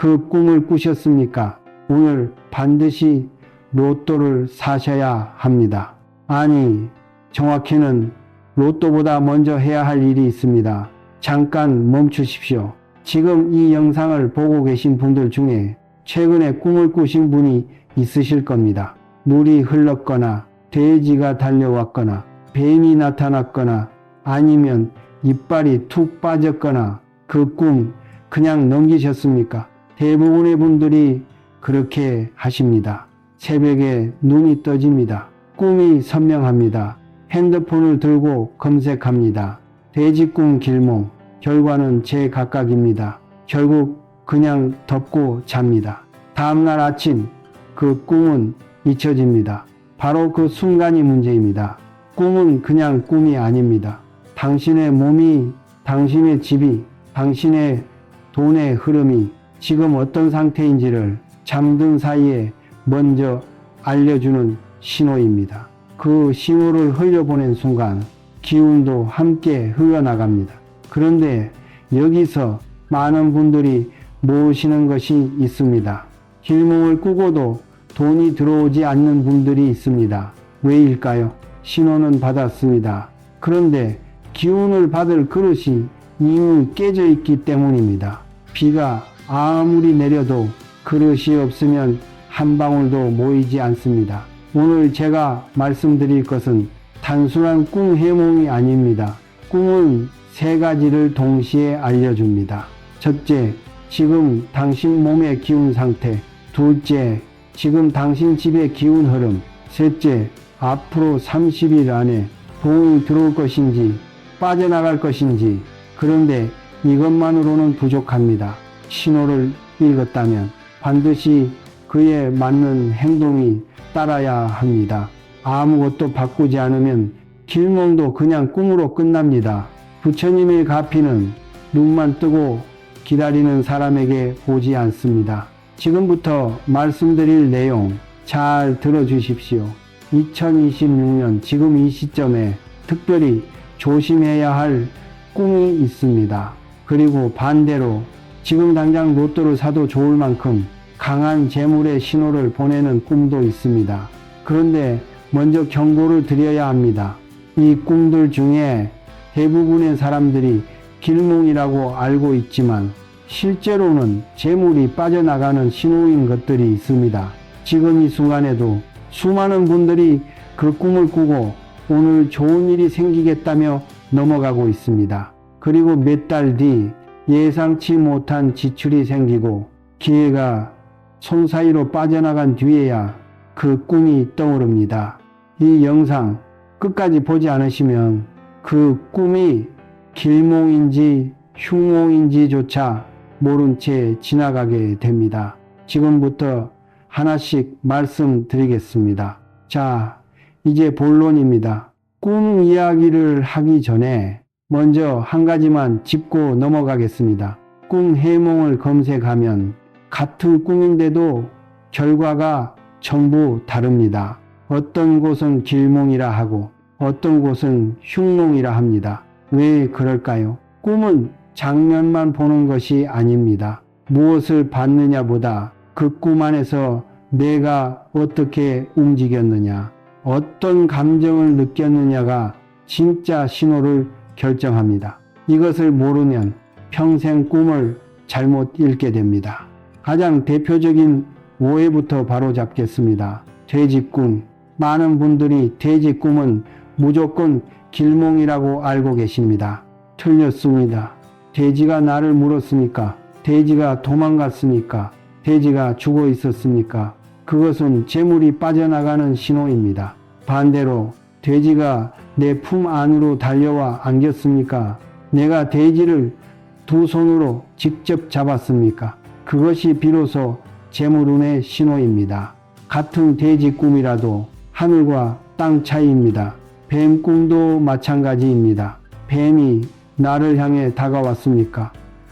그 꿈을 꾸셨습니까? 오늘 반드시 로또를 사셔야 합니다. 아니, 정확히는 로또보다 먼저 해야 할 일이 있습니다. 잠깐 멈추십시오. 지금 이 영상을 보고 계신 분들 중에 최근에 꿈을 꾸신 분이 있으실 겁니다. 물이 흘렀거나 돼지가 달려왔거나 뱀이 나타났거나 아니면 이빨이 툭 빠졌거나 그 꿈 그냥 넘기셨습니까? 대부분의 분들이 그렇게 하십니다. 새벽에 눈이 떠집니다. 꿈이 선명합니다. 핸드폰을 들고 검색합니다. 돼지꿈 길몽. 결과는 제각각입니다. 결국 그냥 덮고 잡니다. 다음날 아침 그 꿈은 잊혀집니다. 바로 그 순간이 문제입니다. 꿈은 그냥 꿈이 아닙니다. 당신의 몸이, 당신의 집이, 당신의 돈의 흐름이 지금 어떤 상태인지를 잠든 사이에 먼저 알려주는 신호입니다. 그 신호를 흘려보낸 순간 기운도 함께 흘러나갑니다. 그런데 여기서 많은 분들이 모르시는 것이 있습니다. 길몽을 꾸고도 돈이 들어오지 않는 분들이 있습니다. 왜일까요? 신호는 받았습니다. 그런데 기운을 받을 그릇이 이미 깨져 있기 때문입니다. 비가 아무리 내려도 그릇이 없으면 한 방울도 모이지 않습니다. 오늘 제가 말씀드릴 것은 단순한 꿈 해몽이 아닙니다. 꿈은 세 가지를 동시에 알려줍니다. 첫째, 지금 당신 몸의 기운 상태. 둘째, 지금 당신 집의 기운 흐름. 셋째, 앞으로 30일 안에 돈이 들어올 것인지 빠져나갈 것인지. 그런데 이것만으로는 부족합니다. 신호를 읽었다면 반드시 그에 맞는 행동이 따라야 합니다. 아무것도 바꾸지 않으면 길몽도 그냥 꿈으로 끝납니다. 부처님의 가피는 눈만 뜨고 기다리는 사람에게 오지 않습니다. 지금부터 말씀드릴 내용 잘 들어주십시오. 2026년 지금 이 시점에 특별히 조심해야 할 꿈이 있습니다. 그리고 반대로 지금 당장 로또를 사도 좋을 만큼 강한 재물의 신호를 보내는 꿈도 있습니다. 그런데 먼저 경고를 드려야 합니다. 이 꿈들 중에 대부분의 사람들이 길몽이라고 알고 있지만 실제로는 재물이 빠져나가는 신호인 것들이 있습니다. 지금 이 순간에도 수많은 분들이 그 꿈을 꾸고 오늘 좋은 일이 생기겠다며 넘어가고 있습니다. 그리고 몇 달 뒤 예상치 못한 지출이 생기고 기회가 손 사이로 빠져나간 뒤에야 그 꿈이 떠오릅니다. 이 영상 끝까지 보지 않으시면 그 꿈이 길몽인지 흉몽인지조차 모른 채 지나가게 됩니다. 지금부터 하나씩 말씀드리겠습니다. 자, 이제 본론입니다. 꿈 이야기를 하기 전에 먼저 한 가지만 짚고 넘어가겠습니다. 꿈 해몽을 검색하면 같은 꿈인데도 결과가 전부 다릅니다. 어떤 곳은 길몽이라 하고 어떤 곳은 흉몽이라 합니다. 왜 그럴까요? 꿈은 장면만 보는 것이 아닙니다. 무엇을 봤느냐보다 그 꿈 안에서 내가 어떻게 움직였느냐, 어떤 감정을 느꼈느냐가 진짜 신호를 결정합니다. 이것을 모르면 평생 꿈을 잘못 읽게 됩니다. 가장 대표적인 오해부터 바로잡겠습니다. 돼지꿈. 많은 분들이 돼지꿈은 무조건 길몽이라고 알고 계십니다. 틀렸습니다. 돼지가 나를 물었습니까? 돼지가 도망갔습니까? 돼지가 죽어 있었습니까? 그것은 재물이 빠져나가는 신호입니다. 반대로 돼지가 내 품 안으로 달려와 안겼습니까? 내가 돼지를 두 손으로 직접 잡았습니까? 그것이 비로소 재물운의 신호입니다. 같은 돼지 꿈이라도 하늘과 땅 차이입니다. 뱀 꿈도 마찬가지입니다. 뱀이 나를 향해 다가왔습니까?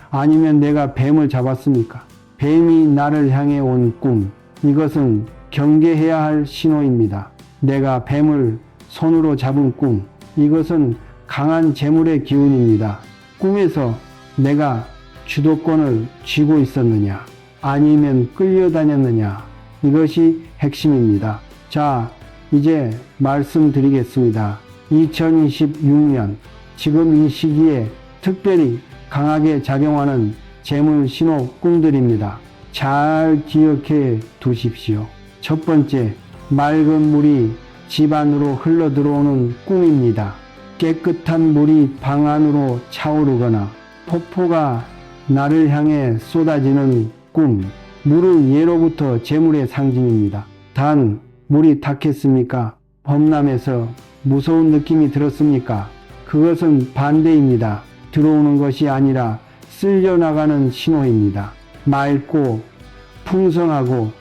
아니면 내가 뱀을 잡았습니까? 뱀이 나를 향해 온 꿈, 이것은 경계해야 할 신호입니다. 내가 뱀을 손으로 잡은 꿈, 이것은 강한 재물의 기운입니다. 꿈에서 내가 주도권을 쥐고 있었느냐, 아니면 끌려다녔느냐? 이것이 핵심입니다. 자, 이제 말씀드리겠습니다. 2026년 지금 이 시기에 특별히 강하게 작용하는 재물 신호 꿈들입니다. 잘 기억해 두십시오. 첫 번째, 맑은 물이 집 안으로 흘러 들어오는 꿈입니다. 깨끗한 물이 방 안으로 차오르거나 폭포가 나를 향해 쏟아지는 꿈. 물은 예로부터 재물의 상징입니다. 단, 물이 탁했습니까? 범람해서 무서운 느낌이 들었습니까? 그것은 반대입니다. 들어오는 것이 아니라 쓸려나가는 신호입니다. 맑고 풍성하고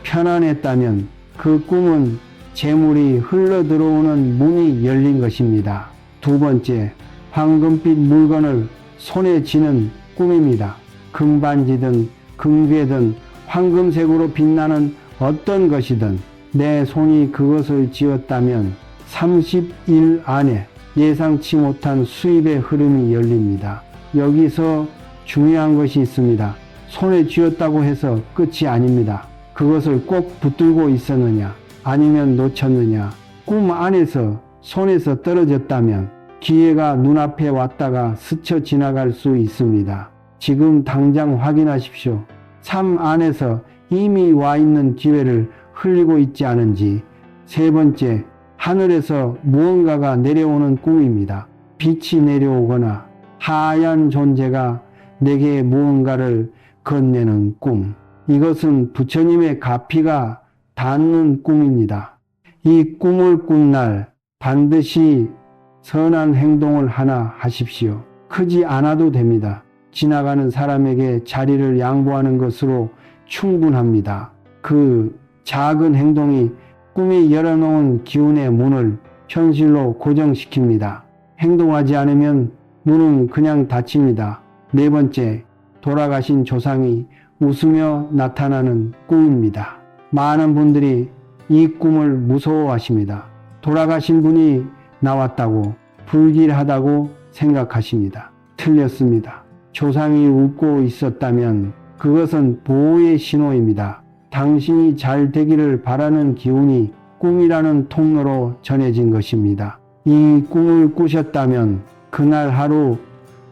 편안했다면 그 꿈은 재물이 흘러 들어오는 문이 열린 것입니다. 두 번째, 황금빛 물건을 손에 쥐는 꿈입니다. 금반지든 금괴든 황금색으로 빛나는 어떤 것이든 내 손이 그것을 쥐었다면 30일 안에 예상치 못한 수입의 흐름이 열립니다. 여기서 중요한 것이 있습니다. 손에 쥐었다고 해서 끝이 아닙니다. 그것을 꼭 붙들고 있었느냐, 아니면 놓쳤느냐, 꿈 안에서 손에서 떨어졌다면 기회가 눈앞에 왔다가 스쳐 지나갈 수 있습니다. 지금 당장 확인하십시오. 삶 안에서 이미 와 있는 기회를 흘리고 있지 않은지. 세 번째, 하늘에서 무언가가 내려오는 꿈입니다. 빛이 내려오거나 하얀 존재가 내게 무언가를 건네는 꿈. 이것은 부처님의 가피가 닿는 꿈입니다. 이 꿈을 꾼 날 반드시 선한 행동을 하나 하십시오. 크지 않아도 됩니다. 지나가는 사람에게 자리를 양보하는 것으로 충분합니다. 그 작은 행동이 꿈이 열어놓은 기운의 문을 현실로 고정시킵니다. 행동하지 않으면 문은 그냥 닫힙니다. 네 번째, 돌아가신 조상이 웃으며 나타나는 꿈입니다. 많은 분들이 이 꿈을 무서워하십니다. 돌아가신 분이 나왔다고, 불길하다고 생각하십니다. 틀렸습니다. 조상이 웃고 있었다면 그것은 보호의 신호입니다. 당신이 잘 되기를 바라는 기운이 꿈이라는 통로로 전해진 것입니다. 이 꿈을 꾸셨다면 그날 하루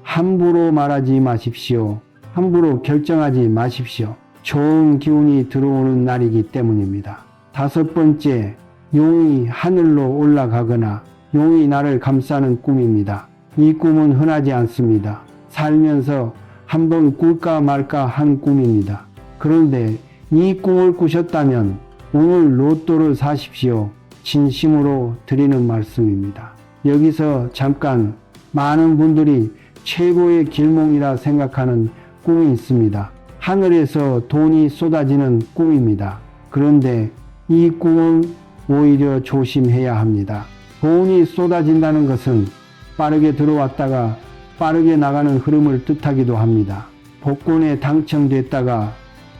함부로 말하지 마십시오. 함부로 결정하지 마십시오. 좋은 기운이 들어오는 날이기 때문입니다. 다섯 번째, 용이 하늘로 올라가거나 용이 나를 감싸는 꿈입니다. 이 꿈은 흔하지 않습니다. 살면서 한번 꿀까 말까 한 꿈입니다. 그런데 이 꿈을 꾸셨다면 오늘 로또를 사십시오. 진심으로 드리는 말씀입니다. 여기서 잠깐, 많은 분들이 최고의 길몽이라 생각하는 꿈이 있습니다. 하늘에서 돈이 쏟아지는 꿈입니다. 그런데 이 꿈은 오히려 조심해야 합니다. 돈이 쏟아진다는 것은 빠르게 들어왔다가 빠르게 나가는 흐름을 뜻하기도 합니다. 복권에 당첨됐다가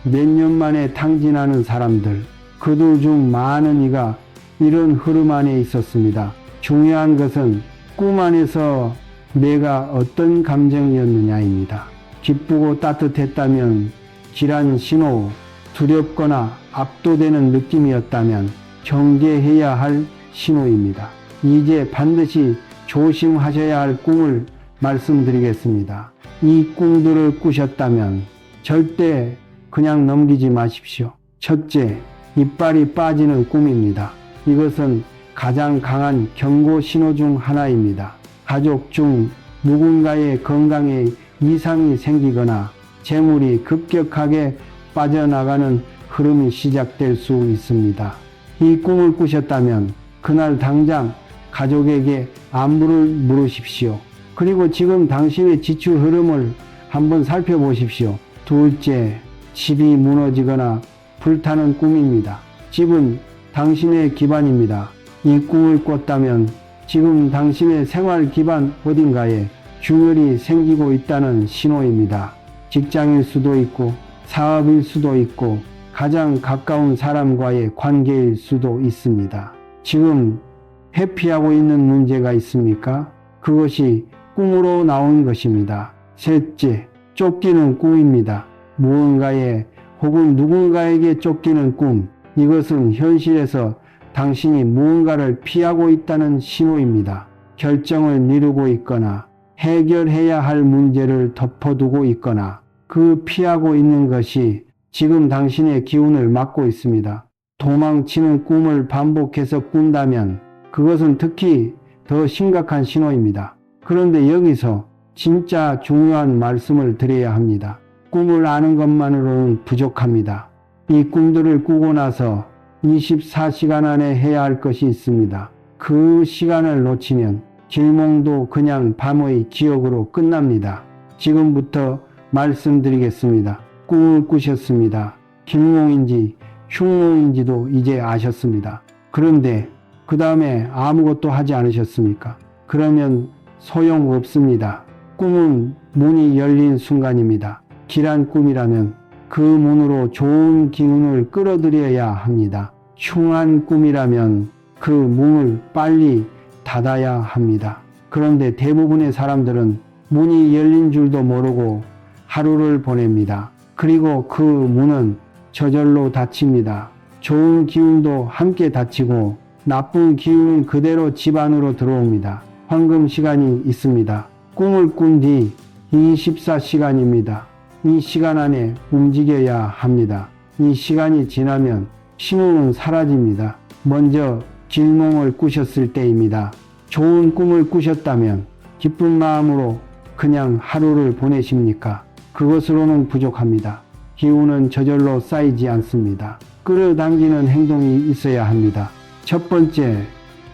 몇 년 만에 탕진하는 사람들, 그들 중 많은 이가 이런 흐름 안에 있었습니다. 중요한 것은 꿈 안에서 내가 어떤 감정이었느냐입니다. 기쁘고 따뜻했다면 길한 신호, 두렵거나 압도되는 느낌이었다면 경계해야 할 신호입니다. 이제 반드시 조심하셔야 할 꿈을 말씀드리겠습니다. 이 꿈들을 꾸셨다면 절대 그냥 넘기지 마십시오. 첫째, 이빨이 빠지는 꿈입니다. 이것은 가장 강한 경고 신호 중 하나입니다. 가족 중 누군가의 건강에 이상이 생기거나 재물이 급격하게 빠져나가는 흐름이 시작될 수 있습니다. 이 꿈을 꾸셨다면 그날 당장 가족에게 안부를 물으십시오. 그리고 지금 당신의 지출 흐름을 한번 살펴보십시오. 둘째, 집이 무너지거나 불타는 꿈입니다. 집은 당신의 기반입니다. 이 꿈을 꿨다면 지금 당신의 생활 기반 어딘가에 균열이 생기고 있다는 신호입니다. 직장일 수도 있고 사업일 수도 있고 가장 가까운 사람과의 관계일 수도 있습니다. 지금 회피하고 있는 문제가 있습니까? 그것이 꿈으로 나온 것입니다. 셋째, 쫓기는 꿈입니다. 무언가에 혹은 누군가에게 쫓기는 꿈, 이것은 현실에서 당신이 무언가를 피하고 있다는 신호입니다. 결정을 미루고 있거나 해결해야 할 문제를 덮어두고 있거나 그 피하고 있는 것이 지금 당신의 기운을 막고 있습니다. 도망치는 꿈을 반복해서 꾼다면 그것은 특히 더 심각한 신호입니다. 그런데 여기서 진짜 중요한 말씀을 드려야 합니다. 꿈을 아는 것만으로는 부족합니다. 이 꿈들을 꾸고 나서 24시간 안에 해야 할 것이 있습니다. 그 시간을 놓치면 길몽도 그냥 밤의 기억으로 끝납니다. 지금부터 말씀드리겠습니다. 꿈을 꾸셨습니다. 길몽인지 흉몽인지도 이제 아셨습니다. 그런데 그 다음에 아무것도 하지 않으셨습니까? 그러면 소용없습니다. 꿈은 문이 열린 순간입니다. 길한 꿈이라면 그 문으로 좋은 기운을 끌어들여야 합니다. 흉한 꿈이라면 그 문을 빨리 닫아야 합니다. 그런데 대부분의 사람들은 문이 열린 줄도 모르고 하루를 보냅니다. 그리고 그 문은 저절로 닫힙니다. 좋은 기운도 함께 닫히고 나쁜 기운은 그대로 집 안으로 들어옵니다. 황금 시간이 있습니다. 꿈을 꾼 뒤 24시간입니다. 이 시간 안에 움직여야 합니다. 이 시간이 지나면 신호는 사라집니다. 먼저 길몽을 꾸셨을 때입니다. 좋은 꿈을 꾸셨다면 기쁜 마음으로 그냥 하루를 보내십니까? 그것으로는 부족합니다. 기운은 저절로 쌓이지 않습니다. 끌어당기는 행동이 있어야 합니다. 첫 번째,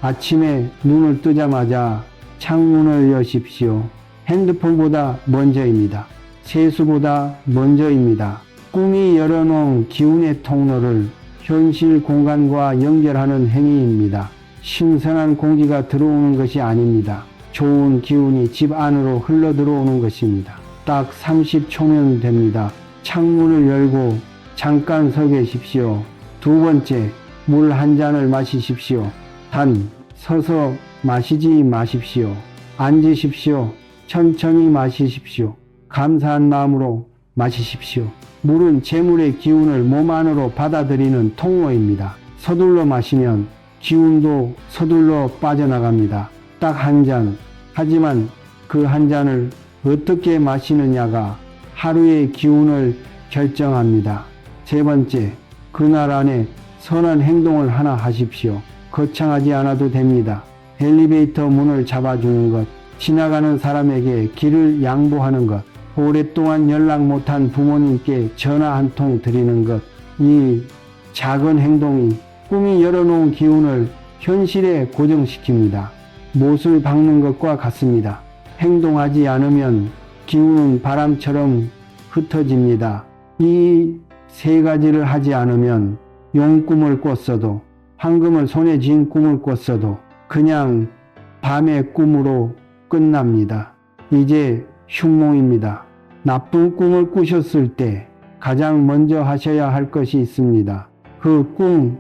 아침에 눈을 뜨자마자 창문을 여십시오. 핸드폰보다 먼저입니다. 세수보다 먼저입니다. 꿈이 열어놓은 기운의 통로를 현실 공간과 연결하는 행위입니다. 신선한 공기가 들어오는 것이 아닙니다. 좋은 기운이 집 안으로 흘러 들어오는 것입니다. 딱 30초면 됩니다. 창문을 열고 잠깐 서 계십시오. 두 번째, 물 한 잔을 마시십시오. 단 서서 마시지 마십시오. 앉으십시오. 천천히 마시십시오. 감사한 마음으로 마시십시오. 물은 재물의 기운을 몸 안으로 받아들이는 통로입니다. 서둘러 마시면 기운도 서둘러 빠져나갑니다. 딱 한 잔. 하지만 그 한 잔을 어떻게 마시느냐가 하루의 기운을 결정합니다. 세 번째, 그날 안에 선한 행동을 하나 하십시오. 거창하지 않아도 됩니다. 엘리베이터 문을 잡아주는 것, 지나가는 사람에게 길을 양보하는 것, 오랫동안 연락 못한 부모님께 전화 한 통 드리는 것, 이 작은 행동이 꿈이 열어놓은 기운을 현실에 고정시킵니다. 못을 박는 것과 같습니다. 행동하지 않으면 기운은 바람처럼 흩어집니다. 이 세 가지를 하지 않으면 용꿈을 꿨어도, 황금을 손에 쥔 꿈을 꿨어도 그냥 밤의 꿈으로 끝납니다. 이제 흉몽입니다. 나쁜 꿈을 꾸셨을 때 가장 먼저 하셔야 할 것이 있습니다. 그 꿈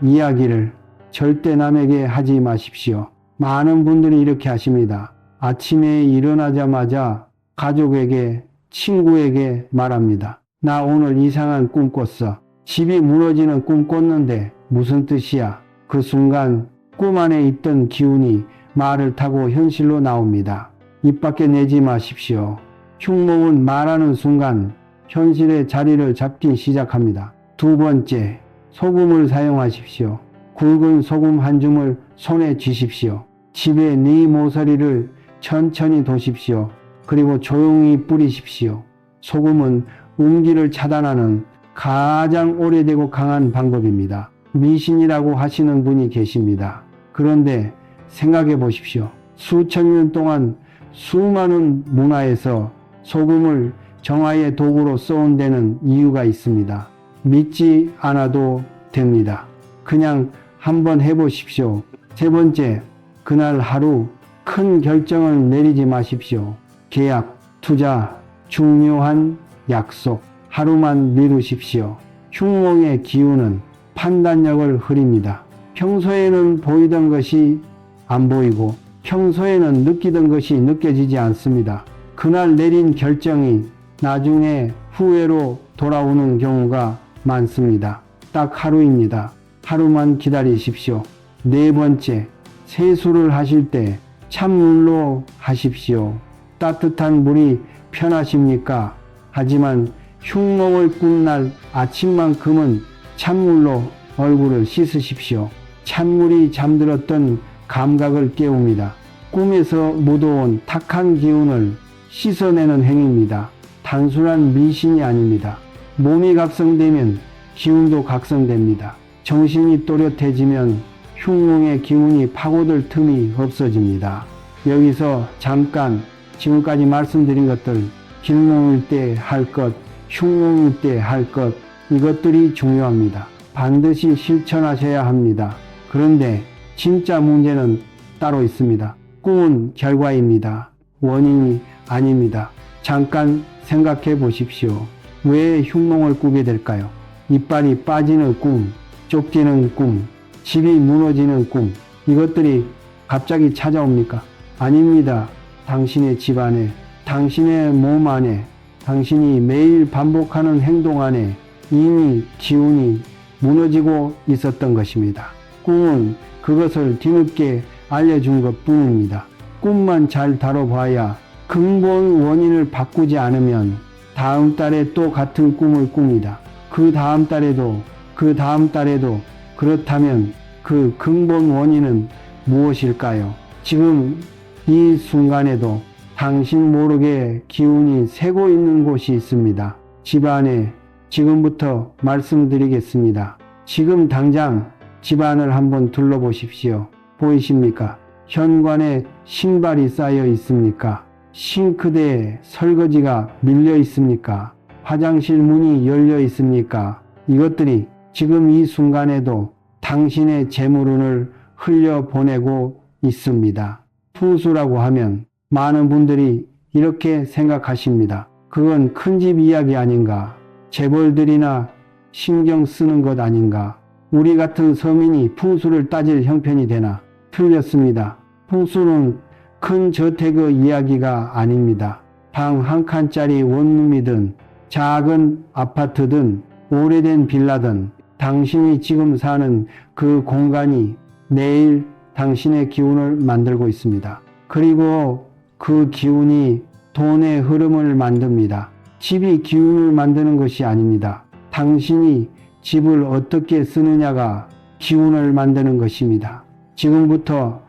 이야기를 절대 남에게 하지 마십시오. 많은 분들이 이렇게 하십니다. 아침에 일어나자마자 가족에게, 친구에게 말합니다. 나 오늘 이상한 꿈 꿨어. 집이 무너지는 꿈 꿨는데 무슨 뜻이야? 그 순간 꿈 안에 있던 기운이 말을 타고 현실로 나옵니다. 입 밖에 내지 마십시오. 흉몽은 말하는 순간 현실의 자리를 잡기 시작합니다. 두 번째, 소금을 사용하십시오. 굵은 소금 한 줌을 손에 쥐십시오. 집에 네 모서리를 천천히 도십시오. 그리고 조용히 뿌리십시오. 소금은 운기를 차단하는 가장 오래되고 강한 방법입니다. 미신이라고 하시는 분이 계십니다. 그런데 생각해 보십시오. 수천 년 동안 수많은 문화에서 소금을 정화의 도구로 써온 데는 이유가 있습니다. 믿지 않아도 됩니다. 그냥 한번 해보십시오. 세 번째, 그날 하루 큰 결정을 내리지 마십시오. 계약, 투자, 중요한 약속, 하루만 미루십시오. 흉몽의 기운은 판단력을 흐립니다. 평소에는 보이던 것이 안 보이고 평소에는 느끼던 것이 느껴지지 않습니다. 그날 내린 결정이 나중에 후회로 돌아오는 경우가 많습니다. 딱 하루입니다. 하루만 기다리십시오. 네 번째, 세수를 하실 때 찬물로 하십시오. 따뜻한 물이 편하십니까? 하지만 흉몽을 꾼 날 아침만큼은 찬물로 얼굴을 씻으십시오. 찬물이 잠들었던 감각을 깨웁니다. 꿈에서 묻어온 탁한 기운을 씻어내는 행위입니다. 단순한 미신이 아닙니다. 몸이 각성되면 기운도 각성됩니다. 정신이 또렷해지면 흉몽의 기운이 파고들 틈이 없어집니다. 여기서 잠깐 지금까지 말씀드린 것들, 길몽일 때 할 것, 흉몽일 때 할 것, 이것들이 중요합니다. 반드시 실천하셔야 합니다. 그런데 진짜 문제는 따로 있습니다. 꿈은 결과입니다. 원인이 아닙니다. 잠깐 생각해 보십시오. 왜 흉몽을 꾸게 될까요? 이빨이 빠지는 꿈, 쫓기는 꿈, 집이 무너지는 꿈, 이것들이 갑자기 찾아옵니까? 아닙니다. 당신의 집 안에, 당신의 몸 안에, 당신이 매일 반복하는 행동 안에 이미 기운이 무너지고 있었던 것입니다. 꿈은 그것을 뒤늦게 알려준 것 뿐입니다. 꿈만 잘 다뤄봐야 근본 원인을 바꾸지 않으면 다음 달에 또 같은 꿈을 꿉니다. 그 다음 달에도, 그 다음 달에도. 그렇다면 그 근본 원인은 무엇일까요? 지금 이 순간에도 당신 모르게 기운이 새고 있는 곳이 있습니다. 집안에 지금부터 말씀드리겠습니다. 지금 당장 집안을 한번 둘러보십시오. 보이십니까? 현관에 신발이 쌓여 있습니까? 싱크대에 설거지가 밀려 있습니까? 화장실 문이 열려 있습니까? 이것들이 지금 이 순간에도 당신의 재물운을 흘려보내고 있습니다. 풍수라고 하면 많은 분들이 이렇게 생각하십니다. 그건 큰 집 이야기 아닌가? 재벌들이나 신경 쓰는 것 아닌가? 우리 같은 서민이 풍수를 따질 형편이 되나? 틀렸습니다. 풍수는 큰 저택의 이야기가 아닙니다. 방 한 칸짜리 원룸이든 작은 아파트든 오래된 빌라든 당신이 지금 사는 그 공간이 내일 당신의 기운을 만들고 있습니다. 그리고 그 기운이 돈의 흐름을 만듭니다. 집이 기운을 만드는 것이 아닙니다. 당신이 집을 어떻게 쓰느냐가 기운을 만드는 것입니다. 지금부터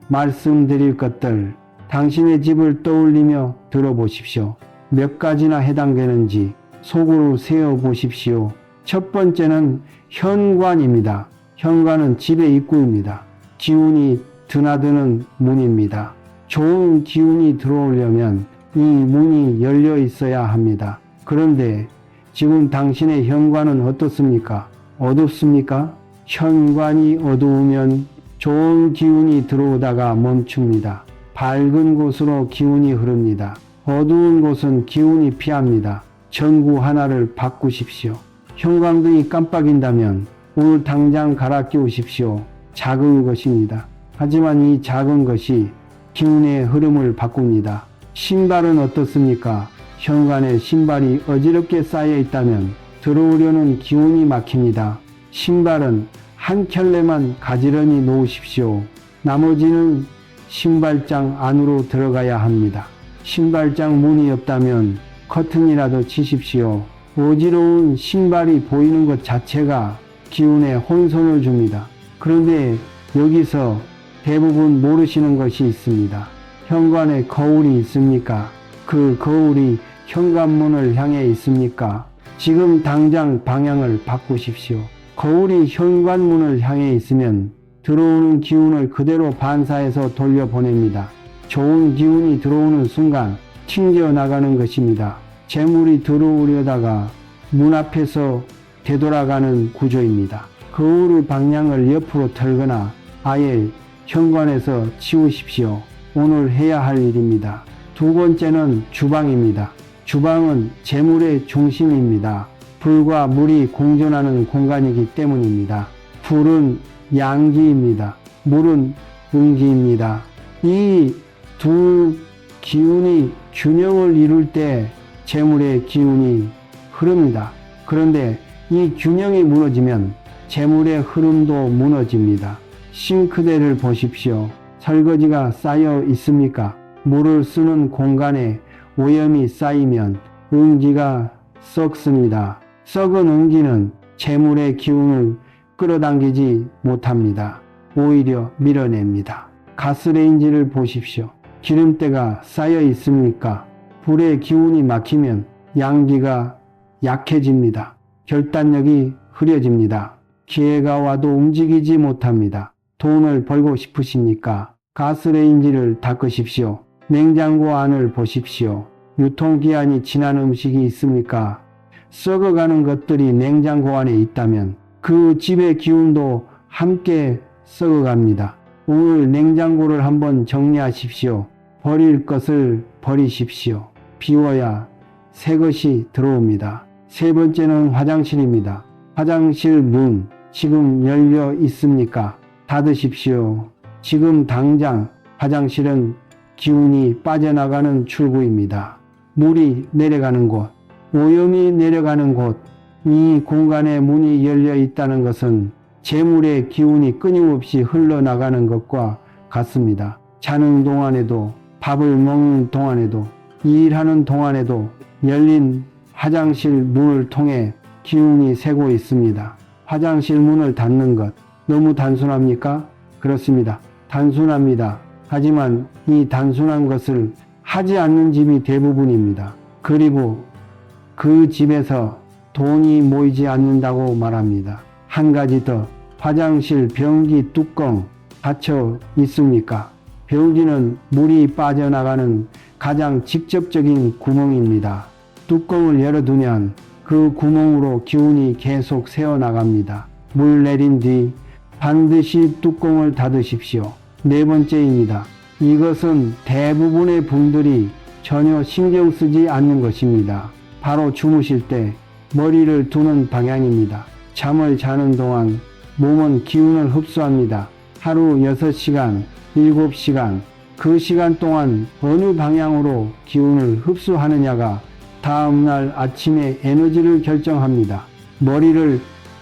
말씀드릴 것들, 당신의 집을 떠올리며 들어보십시오. 몇 가지나 해당되는지 속으로 세어보십시오. 첫 번째는 현관입니다. 현관은 집의 입구입니다. 기운이 드나드는 문입니다. 좋은 기운이 들어오려면 이 문이 열려 있어야 합니다. 그런데 지금 당신의 현관은 어떻습니까? 어둡습니까? 현관이 어두우면 좋은 기운이 들어오다가 멈춥니다. 밝은 곳으로 기운이 흐릅니다. 어두운 곳은 기운이 피합니다. 전구 하나를 바꾸십시오. 형광등이 깜빡인다면 오늘 당장 갈아 끼우십시오. 작은 것입니다. 하지만 이 작은 것이 기운의 흐름을 바꿉니다. 신발은 어떻습니까? 현관에 신발이 어지럽게 쌓여 있다면 들어오려는 기운이 막힙니다. 신발은 한 켤레만 가지런히 놓으십시오. 나머지는 신발장 안으로 들어가야 합니다. 신발장 문이 없다면 커튼이라도 치십시오. 어지러운 신발이 보이는 것 자체가 기운에 혼선을 줍니다. 그런데 여기서 대부분 모르시는 것이 있습니다. 현관에 거울이 있습니까? 그 거울이 현관문을 향해 있습니까? 지금 당장 방향을 바꾸십시오. 거울이 현관문을 향해 있으면 들어오는 기운을 그대로 반사해서 돌려보냅니다. 좋은 기운이 들어오는 순간 튕겨나가는 것입니다. 재물이 들어오려다가 문 앞에서 되돌아가는 구조입니다. 거울의 방향을 옆으로 틀거나 아예 현관에서 치우십시오. 오늘 해야 할 일입니다. 두 번째는 주방입니다. 주방은 재물의 중심입니다. 불과 물이 공존하는 공간이기 때문입니다. 불은 양기입니다. 물은 음기입니다. 이 두 기운이 균형을 이룰 때 재물의 기운이 흐릅니다. 그런데 이 균형이 무너지면 재물의 흐름도 무너집니다. 싱크대를 보십시오. 설거지가 쌓여 있습니까? 물을 쓰는 공간에 오염이 쌓이면 응기가 썩습니다. 썩은 응기는 재물의 기운을 끌어당기지 못합니다. 오히려 밀어냅니다. 가스레인지를 보십시오. 기름때가 쌓여 있습니까? 불의 기운이 막히면 양기가 약해집니다. 결단력이 흐려집니다. 기회가 와도 움직이지 못합니다. 돈을 벌고 싶으십니까? 가스레인지를 닦으십시오. 냉장고 안을 보십시오. 유통기한이 지난 음식이 있습니까? 썩어가는 것들이 냉장고 안에 있다면 그 집의 기운도 함께 썩어갑니다. 오늘 냉장고를 한번 정리하십시오. 버릴 것을 버리십시오. 비워야 새 것이 들어옵니다. 세 번째는 화장실입니다. 화장실 문 지금 열려 있습니까? 닫으십시오. 지금 당장 화장실은 기운이 빠져나가는 출구입니다. 물이 내려가는 곳, 오염이 내려가는 곳, 이 공간에 문이 열려 있다는 것은 재물의 기운이 끊임없이 흘러나가는 것과 같습니다. 자는 동안에도, 밥을 먹는 동안에도, 일하는 동안에도 열린 화장실 문을 통해 기운이 새고 있습니다. 화장실 문을 닫는 것 너무 단순합니까? 그렇습니다. 단순합니다. 하지만 이 단순한 것을 하지 않는 집이 대부분입니다. 그리고 그 집에서 돈이 모이지 않는다고 말합니다. 한 가지 더, 화장실 변기 뚜껑 닫혀 있습니까? 변기는 물이 빠져나가는 가장 직접적인 구멍입니다. 뚜껑을 열어두면 그 구멍으로 기운이 계속 새어나갑니다. 물 내린 뒤 반드시 뚜껑을 닫으십시오. 네 번째입니다. 이것은 대부분의 분들이 전혀 신경 쓰지 않는 것입니다. 바로 주무실 때 머리를 두는 방향입니다. 잠을 자는 동안 몸은 기운을 흡수합니다. 하루 6시간, 7시간, 그 시간 동안 어느 방향으로 기운을 흡수하느냐가 다음날 아침의 에너지를 결정합니다. 머리를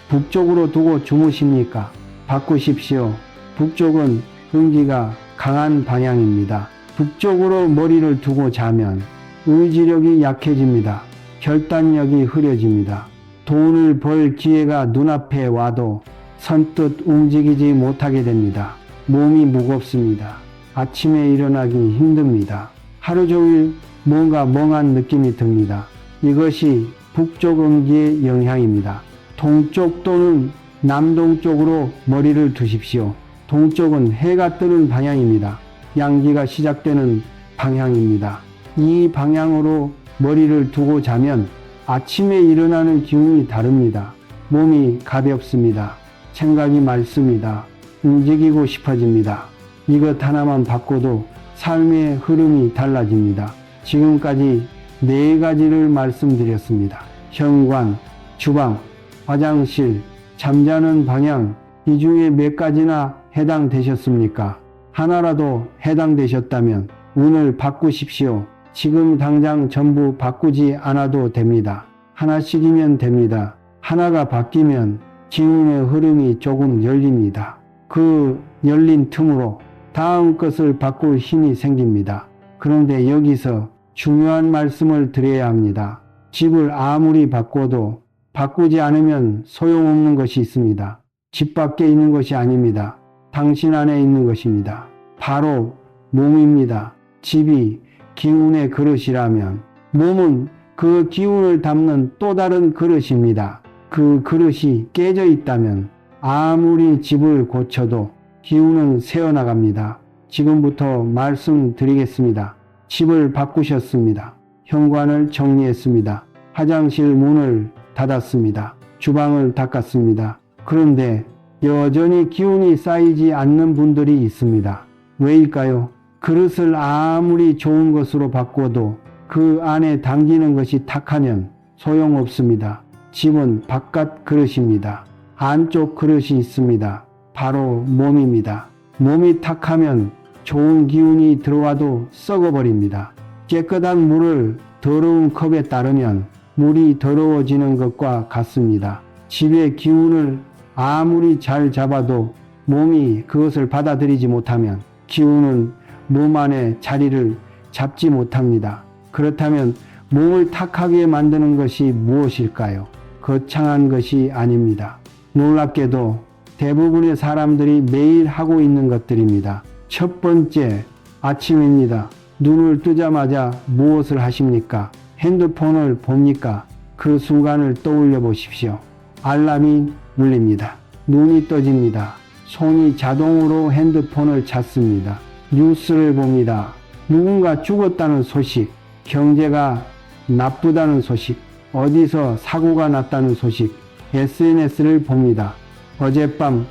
북쪽으로 두고 주무십니까? 바꾸십시오. 북쪽은 흥기가 강한 방향입니다. 북쪽으로 머리를 두고 자면 의지력이 약해집니다. 결단력이 흐려집니다. 돈을 벌 기회가 눈앞에 와도 선뜻 움직이지 못하게 됩니다. 몸이 무겁습니다. 아침에 일어나기 힘듭니다. 하루 종일 뭔가 멍한 느낌이 듭니다. 이것이 북쪽 음기의 영향입니다. 동쪽 또는 남동쪽으로 머리를 두십시오. 동쪽은 해가 뜨는 방향입니다. 양기가 시작되는 방향입니다. 이 방향으로 머리를 두고 자면 아침에 일어나는 기운이 다릅니다. 몸이 가볍습니다. 생각이 맑습니다. 움직이고 싶어집니다. 이것 하나만 바꿔도 삶의 흐름이 달라집니다. 지금까지 4가지를 말씀드렸습니다. 현관, 주방, 화장실, 잠자는 방향, 이 중에 몇 가지나 해당되셨습니까? 하나라도 해당되셨다면 운을 바꾸십시오. 지금 당장 전부 바꾸지 않아도 됩니다. 하나씩이면 됩니다. 하나가 바뀌면 기운의 흐름이 조금 열립니다. 그 열린 틈으로 다음 것을 바꿀 힘이 생깁니다. 그런데 여기서 중요한 말씀을 드려야 합니다. 집을 아무리 바꿔도 바꾸지 않으면 소용없는 것이 있습니다. 집 밖에 있는 것이 아닙니다. 당신 안에 있는 것입니다. 바로 몸입니다. 집이 기운의 그릇이라면 몸은 그 기운을 담는 또 다른 그릇입니다. 그 그릇이 깨져 있다면 아무리 집을 고쳐도 기운은 새어나갑니다. 지금부터 말씀드리겠습니다. 집을 바꾸셨습니다. 현관을 정리했습니다. 화장실 문을 닫았습니다. 주방을 닦았습니다. 그런데 여전히 기운이 쌓이지 않는 분들이 있습니다. 왜일까요? 그릇을 아무리 좋은 것으로 바꿔도 그 안에 담기는 것이 탁하면 소용없습니다. 집은 바깥 그릇입니다. 안쪽 그릇이 있습니다. 바로 몸입니다. 몸이 탁하면 좋은 기운이 들어와도 썩어버립니다. 깨끗한 물을 더러운 컵에 따르면 물이 더러워지는 것과 같습니다. 집의 기운을 아무리 잘 잡아도 몸이 그것을 받아들이지 못하면 기운은 몸 안에 자리를 잡지 못합니다. 그렇다면 몸을 탁하게 만드는 것이 무엇일까요? 거창한 것이 아닙니다. 놀랍게도 대부분의 사람들이 매일 하고 있는 것들입니다. 첫 번째, 아침입니다. 눈을 뜨자마자 무엇을 하십니까? 핸드폰을 봅니까? 그 순간을 떠올려 보십시오. 알람이 울립니다. 눈이 떠집니다. 손이 자동으로 핸드폰을 찾습니다. 뉴스를 봅니다. 누군가 죽었다는 소식, 경제가 나쁘다는 소식, 어디서 사고가 났다는 소식, SNS를 봅니다. 어젯밤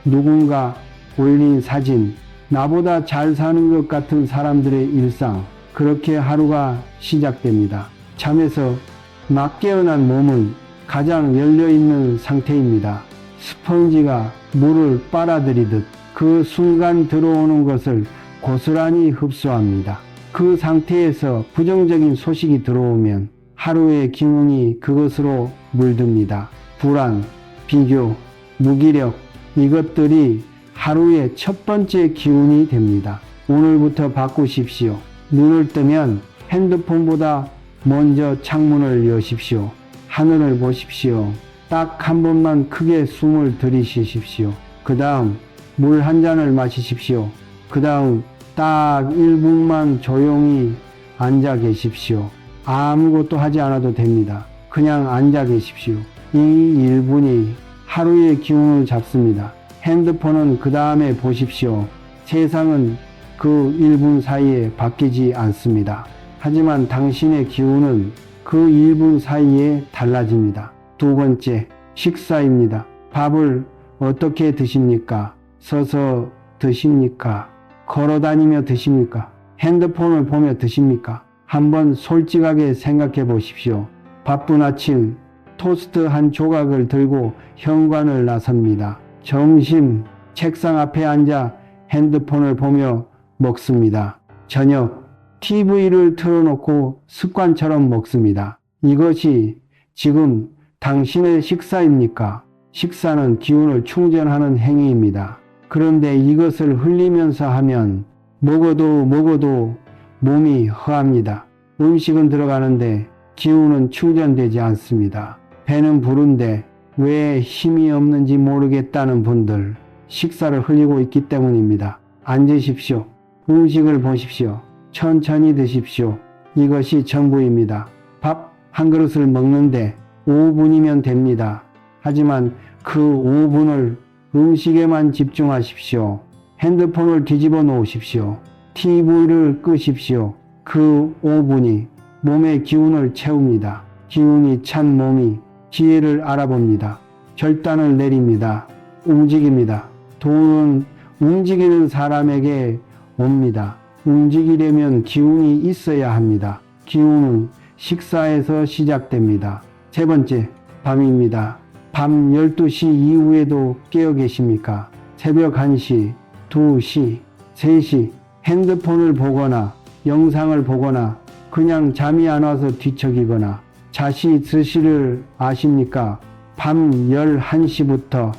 누군가 올린 사진, 나보다 잘 사는 것 같은 사람들의 일상, 그렇게 하루가 시작됩니다. 잠에서 막 깨어난 몸은 가장 열려있는 상태입니다. 스펀지가 물을 빨아들이듯 그 순간 들어오는 것을 고스란히 흡수합니다. 그 상태에서 부정적인 소식이 들어오면 하루의 기운이 그것으로 물듭니다. 불안, 비교, 무기력, 이것들이 하루의 첫 번째 기운이 됩니다. 오늘부터 바꾸십시오. 눈을 뜨면 핸드폰보다 먼저 창문을 여십시오. 하늘을 보십시오. 딱 한 번만 크게 숨을 들이쉬십시오. 그 다음 물 한 잔을 마시십시오. 그 다음 딱 1분만 조용히 앉아 계십시오. 아무것도 하지 않아도 됩니다. 그냥 앉아 계십시오. 이 1분이 하루의 기운을 잡습니다. 핸드폰은 그 다음에 보십시오. 세상은 그 1분 사이에 바뀌지 않습니다. 하지만 당신의 기운은 그 1분 사이에 달라집니다. 두 번째, 식사입니다. 밥을 어떻게 드십니까? 서서 드십니까? 걸어다니며 드십니까? 핸드폰을 보며 드십니까? 한번 솔직하게 생각해 보십시오. 바쁜 아침, 토스트 한 조각을 들고 현관을 나섭니다. 점심, 책상 앞에 앉아 핸드폰을 보며 먹습니다. 저녁, TV를 틀어놓고 습관처럼 먹습니다. 이것이 지금 당신의 식사입니까? 식사는 기운을 충전하는 행위입니다. 그런데 이것을 흘리면서 하면 먹어도 몸이 허합니다. 음식은 들어가는데 기운은 충전되지 않습니다. 배는 부른데 왜 힘이 없는지 모르겠다는 분들, 식사를 흘리고 있기 때문입니다. 앉으십시오. 음식을 보십시오. 천천히 드십시오. 이것이 전부입니다. 밥 한 그릇을 먹는데 5분이면 됩니다. 하지만 그 5분을 음식에만 집중하십시오. 핸드폰을 뒤집어 놓으십시오. TV를 끄십시오. 그 5분이 몸의 기운을 채웁니다. 기운이 찬 몸이 기회를 알아봅니다. 결단을 내립니다. 움직입니다. 돈은 움직이는 사람에게 옵니다. 움직이려면 기운이 있어야 합니다. 기운은 식사에서 시작됩니다. 세 번째, 밤입니다. 밤 12시 이후에도 깨어 계십니까? 새벽 1시, 2시, 3시 핸드폰을 보거나 영상을 보거나 그냥 잠이 안 와서 뒤척이거나 자시 드시를 아십니까? 밤 11시부터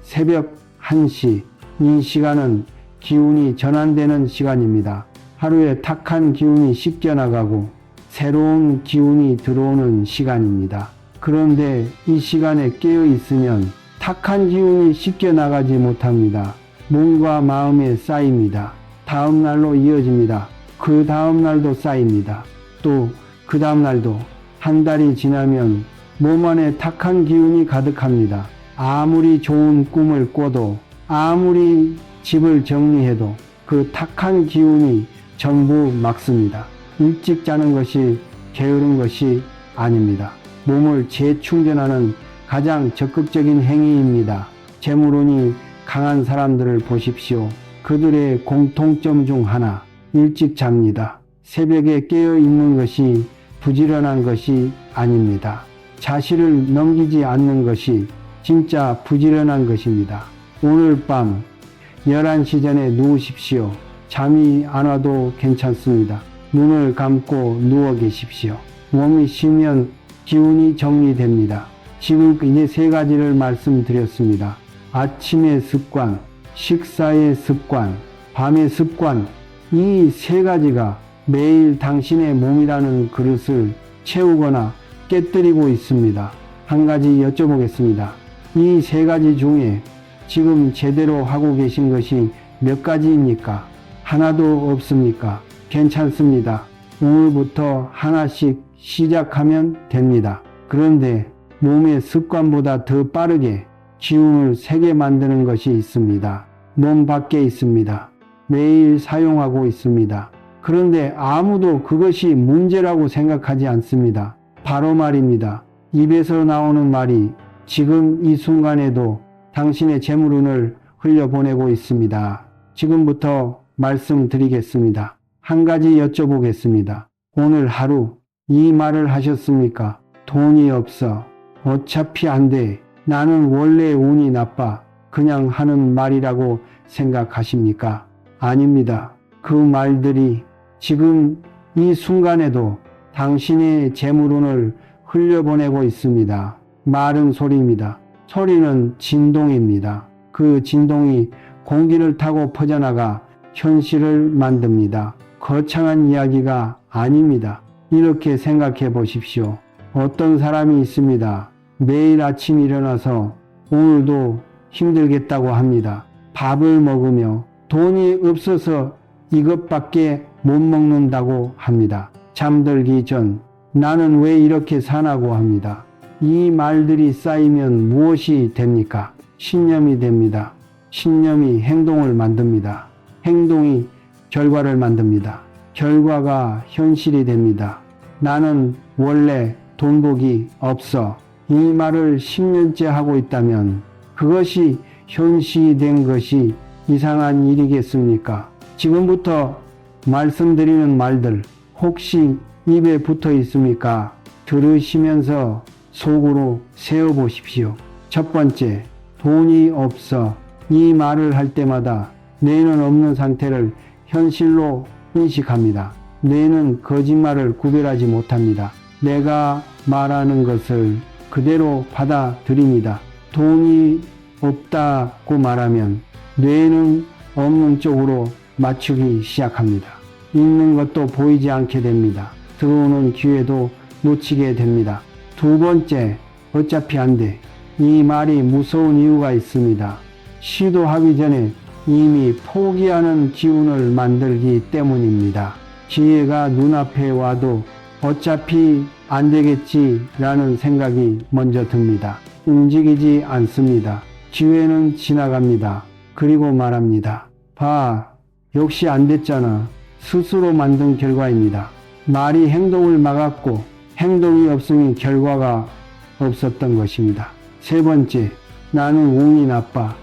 새벽 1시, 이 시간은 기운이 전환되는 시간입니다. 하루에 탁한 기운이 씻겨나가고 새로운 기운이 들어오는 시간입니다. 그런데 이 시간에 깨어 있으면 탁한 기운이 씻겨나가지 못합니다. 몸과 마음에 쌓입니다. 다음 날로 이어집니다. 그 다음 날도 쌓입니다. 또 그 다음 날도 한 달이 지나면 몸 안에 탁한 기운이 가득합니다. 아무리 좋은 꿈을 꿔도 아무리 집을 정리해도 그 탁한 기운이 전부 막습니다. 일찍 자는 것이 게으른 것이 아닙니다. 몸을 재충전하는 가장 적극적인 행위입니다. 재물운이 강한 사람들을 보십시오. 그들의 공통점 중 하나, 일찍 잡니다. 새벽에 깨어 있는 것이 부지런한 것이 아닙니다. 자시를 넘기지 않는 것이 진짜 부지런한 것입니다. 오늘 밤 11시 전에 누우십시오. 잠이 안 와도 괜찮습니다. 눈을 감고 누워 계십시오. 몸이 쉬면 기운이 정리됩니다. 지금 이제 세 가지를 말씀드렸습니다. 아침의 습관, 식사의 습관, 밤의 습관, 이 세 가지가 매일 당신의 몸이라는 그릇을 채우거나 깨뜨리고 있습니다. 한 가지 여쭤보겠습니다. 이 세 가지 중에 지금 제대로 하고 계신 것이 몇 가지입니까? 하나도 없습니까? 괜찮습니다. 오늘부터 하나씩 시작하면 됩니다. 그런데 몸의 습관보다 더 빠르게 기운을 세게 만드는 것이 있습니다. 몸 밖에 있습니다. 매일 사용하고 있습니다. 그런데 아무도 그것이 문제라고 생각하지 않습니다. 바로 말입니다. 입에서 나오는 말이 지금 이 순간에도 당신의 재물운을 흘려보내고 있습니다. 지금부터 말씀드리겠습니다. 한 가지 여쭤보겠습니다. 오늘 하루 이 말을 하셨습니까? 돈이 없어. 어차피 안 돼. 나는 원래 운이 나빠. 그냥 하는 말이라고 생각하십니까? 아닙니다. 그 말들이 지금 이 순간에도 당신의 재물운을 흘려보내고 있습니다. 말은 소리입니다. 소리는 진동입니다. 그 진동이 공기를 타고 퍼져나가 현실을 만듭니다. 거창한 이야기가 아닙니다. 이렇게 생각해 보십시오. 어떤 사람이 있습니다. 매일 아침 일어나서 오늘도 힘들겠다고 합니다. 밥을 먹으며 돈이 없어서 이것밖에 못 먹는다고 합니다. 잠들기 전 나는 왜 이렇게 사나고 합니다. 이 말들이 쌓이면 무엇이 됩니까? 신념이 됩니다. 신념이 행동을 만듭니다. 행동이 결과를 만듭니다. 결과가 현실이 됩니다. 나는 원래 돈복이 없어. 이 말을 10년째 하고 있다면 그것이 현실이 된 것이 이상한 일이겠습니까? 지금부터 말씀드리는 말들 혹시 입에 붙어 있습니까? 들으시면서 속으로 세어보십시오. 첫 번째, 돈이 없어. 이 말을 할 때마다 뇌는 없는 상태를 현실로 인식합니다. 뇌는 거짓말을 구별하지 못합니다. 내가 말하는 것을 그대로 받아들입니다. 돈이 없다고 말하면 뇌는 없는 쪽으로 맞추기 시작합니다. 있는 것도 보이지 않게 됩니다. 들어오는 기회도 놓치게 됩니다. 두 번째, 어차피 안 돼. 이 말이 무서운 이유가 있습니다. 시도하기 전에 이미 포기하는 기운을 만들기 때문입니다. 기회가 눈앞에 와도 어차피 안 되겠지라는 생각이 먼저 듭니다. 움직이지 않습니다. 기회는 지나갑니다. 그리고 말합니다. 봐, 역시 안 됐잖아. 스스로 만든 결과입니다. 말이 행동을 막았고 행동이 없으니 결과가 없었던 것입니다. 세 번째, 나는 운이 나빠.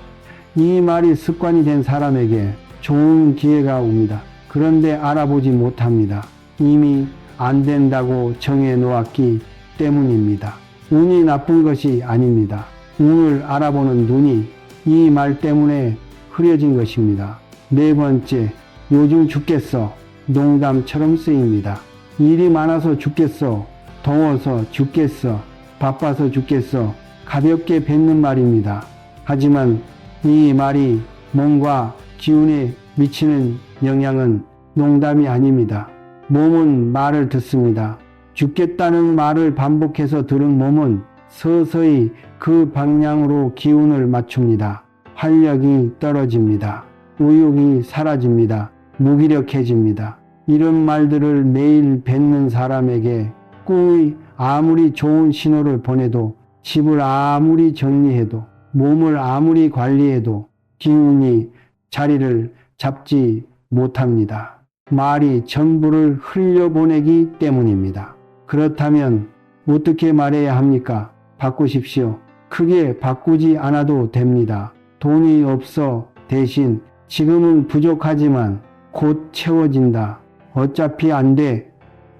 이 말이 습관이 된 사람에게 좋은 기회가 옵니다. 그런데 알아보지 못합니다. 이미 안 된다고 정해 놓았기 때문입니다. 운이 나쁜 것이 아닙니다. 운을 알아보는 눈이 이 말 때문에 흐려진 것입니다. 네 번째, 요즘 죽겠어. 농담처럼 쓰입니다. 일이 많아서 죽겠어. 더워서 죽겠어. 바빠서 죽겠어. 가볍게 뱉는 말입니다. 하지만 이 말이 몸과 기운에 미치는 영향은 농담이 아닙니다. 몸은 말을 듣습니다. 죽겠다는 말을 반복해서 들은 몸은 서서히 그 방향으로 기운을 맞춥니다. 활력이 떨어집니다. 의욕이 사라집니다. 무기력해집니다. 이런 말들을 매일 뱉는 사람에게 꿈이 아무리 좋은 신호를 보내도 집을 아무리 정리해도 몸을 아무리 관리해도 기운이 자리를 잡지 못합니다. 말이 전부를 흘려보내기 때문입니다. 그렇다면 어떻게 말해야 합니까? 바꾸십시오. 크게 바꾸지 않아도 됩니다. 돈이 없어 대신 지금은 부족하지만 곧 채워진다. 어차피 안 돼.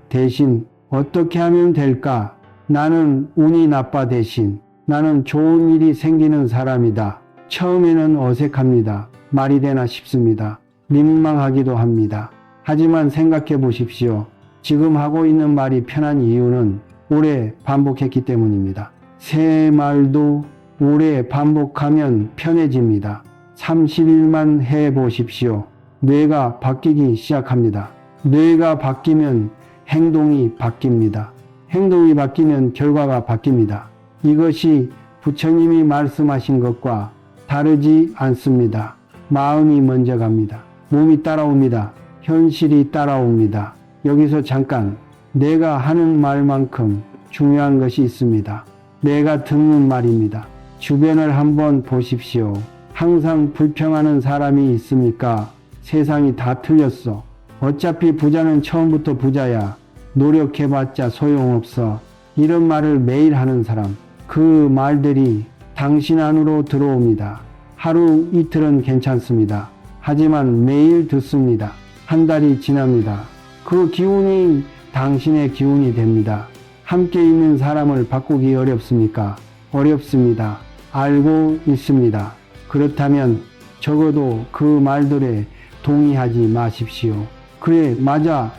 대신 어떻게 하면 될까? 나는 운이 나빠 대신 나는 좋은 일이 생기는 사람이다. 처음에는 어색합니다. 말이 되나 싶습니다. 민망하기도 합니다. 하지만 생각해 보십시오. 지금 하고 있는 말이 편한 이유는 오래 반복했기 때문입니다. 새 말도 오래 반복하면 편해집니다. 30일만 해보십시오. 뇌가 바뀌기 시작합니다. 뇌가 바뀌면 행동이 바뀝니다. 행동이 바뀌면 결과가 바뀝니다. 이것이 부처님이 말씀하신 것과 다르지 않습니다. 마음이 먼저 갑니다. 몸이 따라옵니다. 현실이 따라옵니다. 여기서 잠깐 내가 하는 말만큼 중요한 것이 있습니다. 내가 듣는 말입니다. 주변을 한번 보십시오. 항상 불평하는 사람이 있습니까? 세상이 다 틀렸어. 어차피 부자는 처음부터 부자야. 노력해봤자 소용없어. 이런 말을 매일 하는 사람. 그 말들이 당신 안으로 들어옵니다. 하루 이틀은 괜찮습니다. 하지만 매일 듣습니다. 한 달이 지납니다. 그 기운이 당신의 기운이 됩니다. 함께 있는 사람을 바꾸기 어렵습니까? 어렵습니다. 알고 있습니다. 그렇다면 적어도 그 말들에 동의하지 마십시오. 그래, 맞아.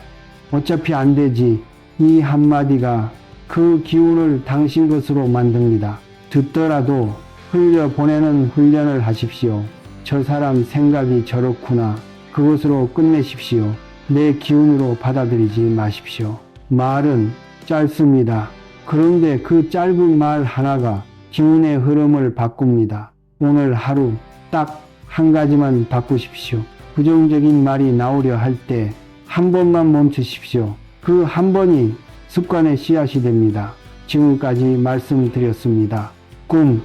어차피 안 되지. 이 한마디가 그 기운을 당신 것으로 만듭니다. 듣더라도 흘려보내는 훈련을 하십시오. 저 사람 생각이 저렇구나. 그것으로 끝내십시오. 내 기운으로 받아들이지 마십시오. 말은 짧습니다. 그런데 그 짧은 말 하나가 기운의 흐름을 바꿉니다. 오늘 하루 딱 한 가지만 바꾸십시오. 부정적인 말이 나오려 할 때 한 번만 멈추십시오. 그 한 번이 습관의 씨앗이 됩니다. 지금까지 말씀드렸습니다. 꿈,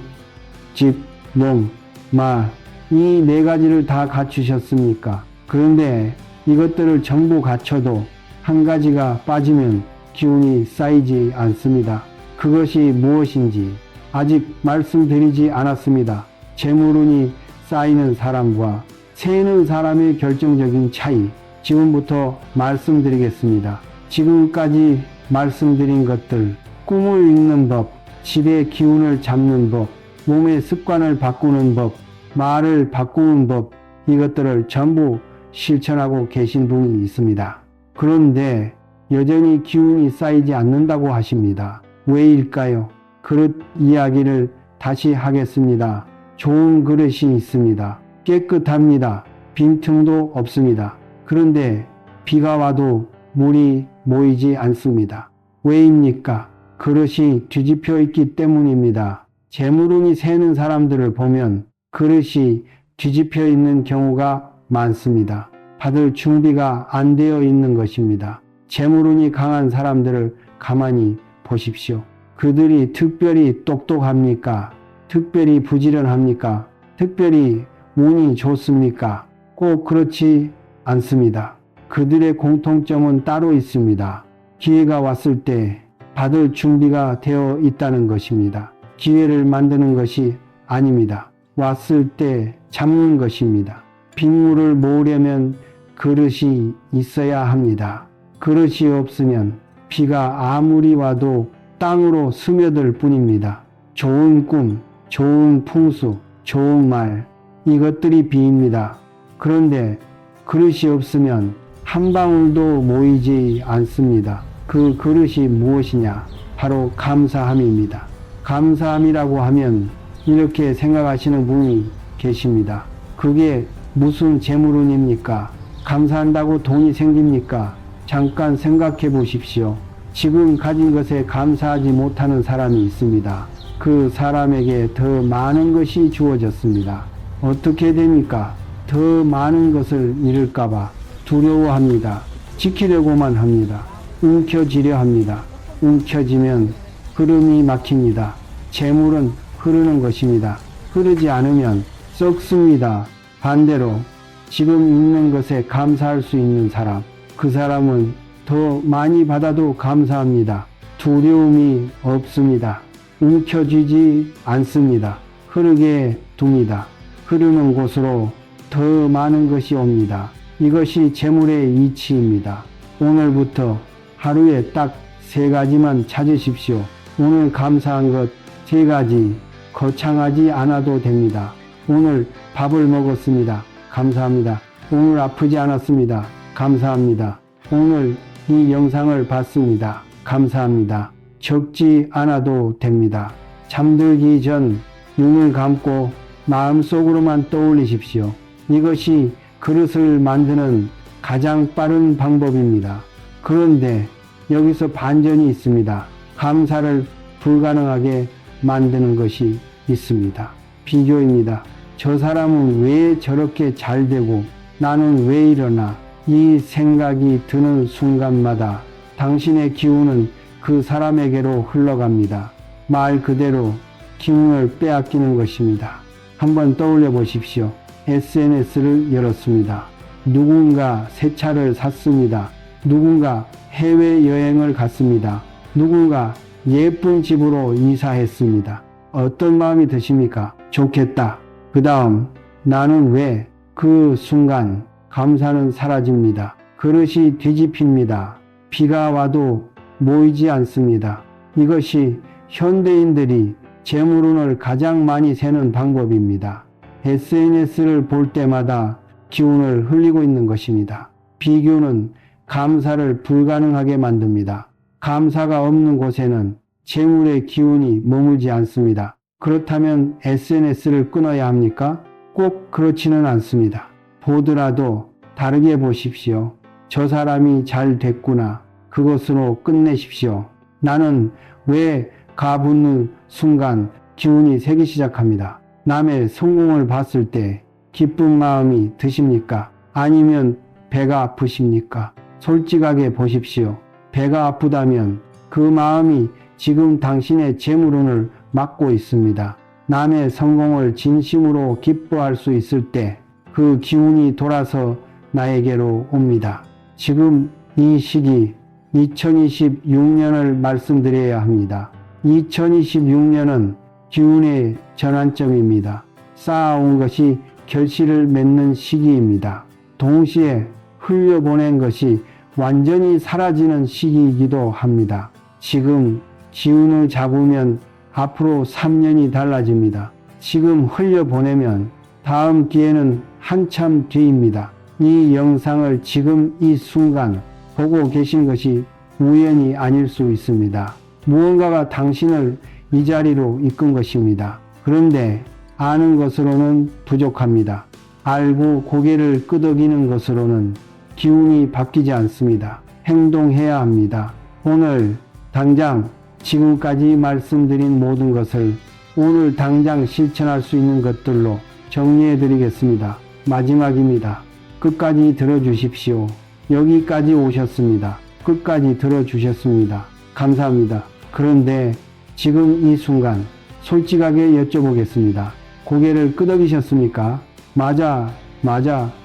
집, 몸, 말, 이 네 가지를 다 갖추셨습니까? 그런데 이것들을 전부 갖춰도 한 가지가 빠지면 기운이 쌓이지 않습니다. 그것이 무엇인지 아직 말씀드리지 않았습니다. 재물운이 쌓이는 사람과 세는 사람의 결정적인 차이, 지금부터 말씀드리겠습니다. 지금까지 말씀드린 것들, 꿈을 읽는 법, 집의 기운을 잡는 법, 몸의 습관을 바꾸는 법, 말을 바꾸는 법, 이것들을 전부 실천하고 계신 분이 있습니다. 그런데 여전히 기운이 쌓이지 않는다고 하십니다. 왜일까요? 그릇 이야기를 다시 하겠습니다. 좋은 그릇이 있습니다. 깨끗합니다. 빈틈도 없습니다. 그런데 비가 와도 물이 모이지 않습니다. 왜입니까? 그릇이 뒤집혀 있기 때문입니다. 재물운이 새는 사람들을 보면 그릇이 뒤집혀 있는 경우가 많습니다. 받을 준비가 안 되어 있는 것입니다. 재물운이 강한 사람들을 가만히 보십시오. 그들이 특별히 똑똑합니까? 특별히 부지런합니까? 특별히 운이 좋습니까? 꼭 그렇지 않습니다. 그들의 공통점은 따로 있습니다. 기회가 왔을 때 받을 준비가 되어 있다는 것입니다. 기회를 만드는 것이 아닙니다. 왔을 때 잡는 것입니다. 빗물을 모으려면 그릇이 있어야 합니다. 그릇이 없으면 비가 아무리 와도 땅으로 스며들 뿐입니다. 좋은 꿈, 좋은 풍수, 좋은 말, 이것들이 비입니다. 그런데 그릇이 없으면 한 방울도 모이지 않습니다. 그 그릇이 무엇이냐? 바로 감사함입니다. 감사함이라고 하면 이렇게 생각하시는 분이 계십니다. 그게 무슨 재물운입니까? 감사한다고 돈이 생깁니까? 잠깐 생각해 보십시오. 지금 가진 것에 감사하지 못하는 사람이 있습니다. 그 사람에게 더 많은 것이 주어졌습니다. 어떻게 됩니까? 더 많은 것을 잃을까봐 두려워합니다. 지키려고만 합니다. 움켜쥐려 합니다. 움켜쥐면 흐름이 막힙니다. 재물은 흐르는 것입니다. 흐르지 않으면 썩습니다. 반대로 지금 있는 것에 감사할 수 있는 사람, 그 사람은 더 많이 받아도 감사합니다. 두려움이 없습니다. 움켜쥐지 않습니다. 흐르게 둡니다. 흐르는 곳으로 더 많은 것이 옵니다. 이것이 재물의 이치입니다. 오늘부터 하루에 딱 3가지만 찾으십시오. 오늘 감사한 것 3가지, 거창하지 않아도 됩니다. 오늘 밥을 먹었습니다. 감사합니다. 오늘 아프지 않았습니다. 감사합니다. 오늘 이 영상을 봤습니다. 감사합니다. 적지 않아도 됩니다. 잠들기 전 눈을 감고 마음속으로만 떠올리십시오. 이것이 그릇을 만드는 가장 빠른 방법입니다. 그런데 여기서 반전이 있습니다. 감사를 불가능하게 만드는 것이 있습니다. 비교입니다. 저 사람은 왜 저렇게 잘 되고 나는 왜 이러나, 이 생각이 드는 순간마다 당신의 기운은 그 사람에게로 흘러갑니다. 말 그대로 기운을 빼앗기는 것입니다. 한번 떠올려 보십시오. SNS를 열었습니다. 누군가 새 차를 샀습니다. 누군가 해외여행을 갔습니다. 누군가 예쁜 집으로 이사했습니다. 어떤 마음이 드십니까? 좋겠다. 그 다음 나는 왜? 그 순간 감사는 사라집니다. 그릇이 뒤집힙니다. 비가 와도 모이지 않습니다. 이것이 현대인들이 재물운을 가장 많이 세는 방법입니다. SNS를 볼 때마다 기운을 흘리고 있는 것입니다. 비교는 감사를 불가능하게 만듭니다. 감사가 없는 곳에는 재물의 기운이 머물지 않습니다. 그렇다면 SNS를 끊어야 합니까? 꼭 그렇지는 않습니다. 보더라도 다르게 보십시오. 저 사람이 잘 됐구나. 그것으로 끝내십시오. 나는 왜 가붙는 순간 기운이 새기 시작합니다. 남의 성공을 봤을 때 기쁜 마음이 드십니까? 아니면 배가 아프십니까? 솔직하게 보십시오. 배가 아프다면 그 마음이 지금 당신의 재물운을 막고 있습니다. 남의 성공을 진심으로 기뻐할 수 있을 때 그 기운이 돌아서 나에게로 옵니다. 지금 이 시기 2026년을 말씀드려야 합니다. 2026년은 기운의 전환점입니다. 쌓아온 것이 결실을 맺는 시기입니다. 동시에 흘려보낸 것이 완전히 사라지는 시기이기도 합니다. 지금 기운을 잡으면 앞으로 3년이 달라집니다. 지금 흘려보내면 다음 기회는 한참 뒤입니다. 이 영상을 지금 이 순간 보고 계신 것이 우연이 아닐 수 있습니다. 무언가가 당신을 이 자리로 이끈 것입니다. 그런데 아는 것으로는 부족합니다. 알고 고개를 끄덕이는 것으로는 기운이 바뀌지 않습니다. 행동해야 합니다. 오늘 당장 지금까지 말씀드린 모든 것을 오늘 당장 실천할 수 있는 것들로 정리해 드리겠습니다. 마지막입니다. 끝까지 들어주십시오. 여기까지 오셨습니다. 끝까지 들어주셨습니다. 감사합니다. 그런데 지금 이 순간 솔직하게 여쭤보겠습니다. 고개를 끄덕이셨습니까? 맞아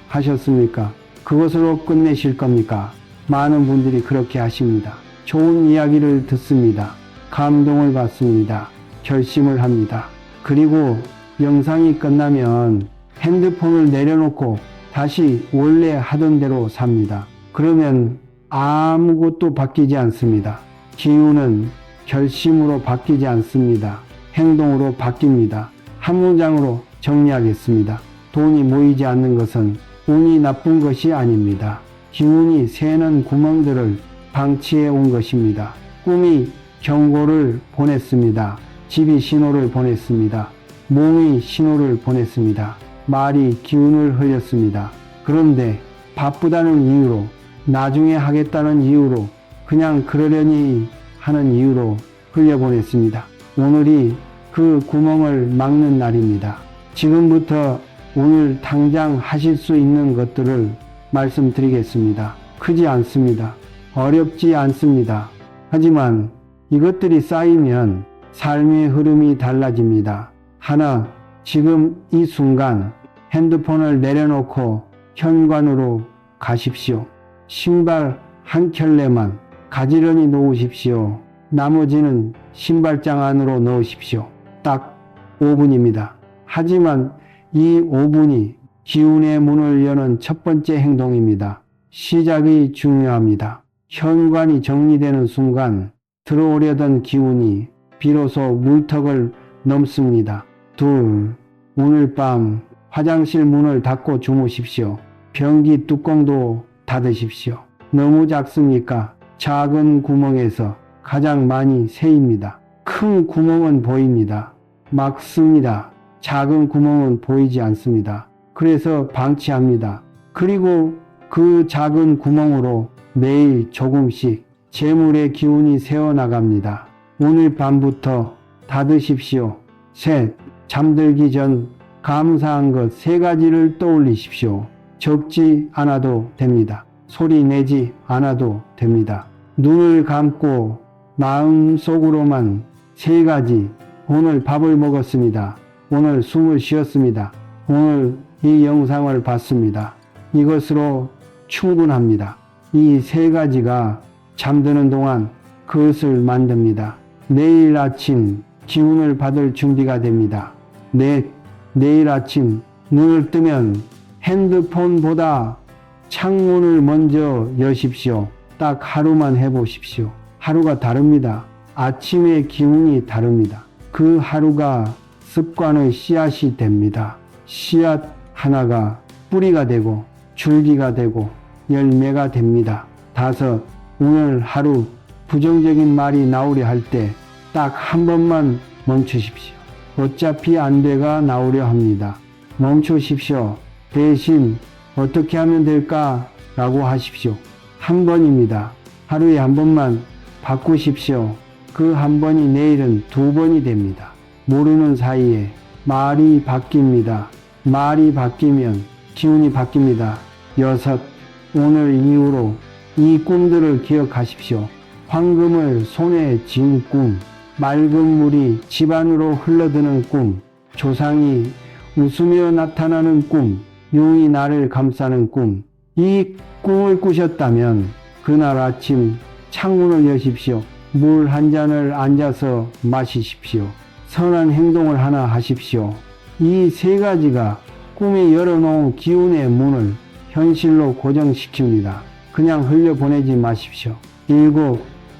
하셨습니까? 그것으로 끝내실 겁니까? 많은 분들이 그렇게 하십니다. 좋은 이야기를 듣습니다. 감동을 받습니다. 결심을 합니다. 그리고 영상이 끝나면 핸드폰을 내려놓고 다시 원래 하던 대로 삽니다. 그러면 아무것도 바뀌지 않습니다. 기운은 결심으로 바뀌지 않습니다. 행동으로 바뀝니다. 한 문장으로 정리하겠습니다. 돈이 모이지 않는 것은 운이 나쁜 것이 아닙니다. 기운이 새는 구멍들을 방치해 온 것입니다. 꿈이 경고를 보냈습니다. 집이 신호를 보냈습니다. 몸이 신호를 보냈습니다. 말이 기운을 흘렸습니다. 그런데 바쁘다는 이유로, 나중에 하겠다는 이유로, 그냥 그러려니 하는 이유로 흘려보냈습니다. 오늘이 그 구멍을 막는 날입니다. 지금부터 오늘 당장 하실 수 있는 것들을 말씀드리겠습니다. 크지 않습니다. 어렵지 않습니다. 하지만 이것들이 쌓이면 삶의 흐름이 달라집니다. 하나, 지금 이 순간 핸드폰을 내려놓고 현관으로 가십시오. 신발 한 켤레만 가지런히 놓으십시오. 나머지는 신발장 안으로 넣으십시오. 딱 5분입니다. 하지만 이 5분이 기운의 문을 여는 첫 번째 행동입니다. 시작이 중요합니다. 현관이 정리되는 순간 들어오려던 기운이 비로소 문턱을 넘습니다. 둘, 오늘 밤 화장실 문을 닫고 주무십시오. 변기 뚜껑도 닫으십시오. 너무 작습니까? 작은 구멍에서 가장 많이 새입니다. 큰 구멍은 보입니다. 막습니다. 작은 구멍은 보이지 않습니다. 그래서 방치합니다. 그리고 그 작은 구멍으로 매일 조금씩 재물의 기운이 새어나갑니다. 오늘 밤부터 닫으십시오. 셋, 잠들기 전 감사한 것 3가지를 떠올리십시오. 적지 않아도 됩니다. 소리 내지 않아도 됩니다. 눈을 감고 마음속으로만 3가지. 오늘 밥을 먹었습니다. 오늘 숨을 쉬었습니다. 오늘 이 영상을 봤습니다. 이것으로 충분합니다. 이 3가지가 잠드는 동안 그것을 만듭니다. 내일 아침 기운을 받을 준비가 됩니다. 내일 아침 눈을 뜨면 핸드폰보다 창문을 먼저 여십시오. 딱 하루만 해보십시오. 하루가 다릅니다. 아침의 기운이 다릅니다. 그 하루가 습관의 씨앗이 됩니다. 씨앗 하나가 뿌리가 되고 줄기가 되고 열매가 됩니다. 5, 오늘 하루 부정적인 말이 나오려 할 때 딱 한 번만 멈추십시오. 어차피 안 돼가 나오려 합니다. 멈추십시오. 대신 어떻게 하면 될까? 라고 하십시오. 한 번입니다. 하루에 한 번만 바꾸십시오. 그 한 번이 내일은 2번이 됩니다. 모르는 사이에 말이 바뀝니다. 말이 바뀌면 기운이 바뀝니다. 6, 오늘 이후로 이 꿈들을 기억하십시오. 황금을 손에 쥔 꿈, 맑은 물이 집안으로 흘러드는 꿈, 조상이 웃으며 나타나는 꿈, 용이 나를 감싸는 꿈. 이 꿈을 꾸셨다면 그날 아침 창문을 여십시오. 물 한 잔을 앉아서 마시십시오. 선한 행동을 하나 하십시오. 이 3가지가 꿈에 열어놓은 기운의 문을 현실로 고정시킵니다. 그냥 흘려보내지 마십시오. 7,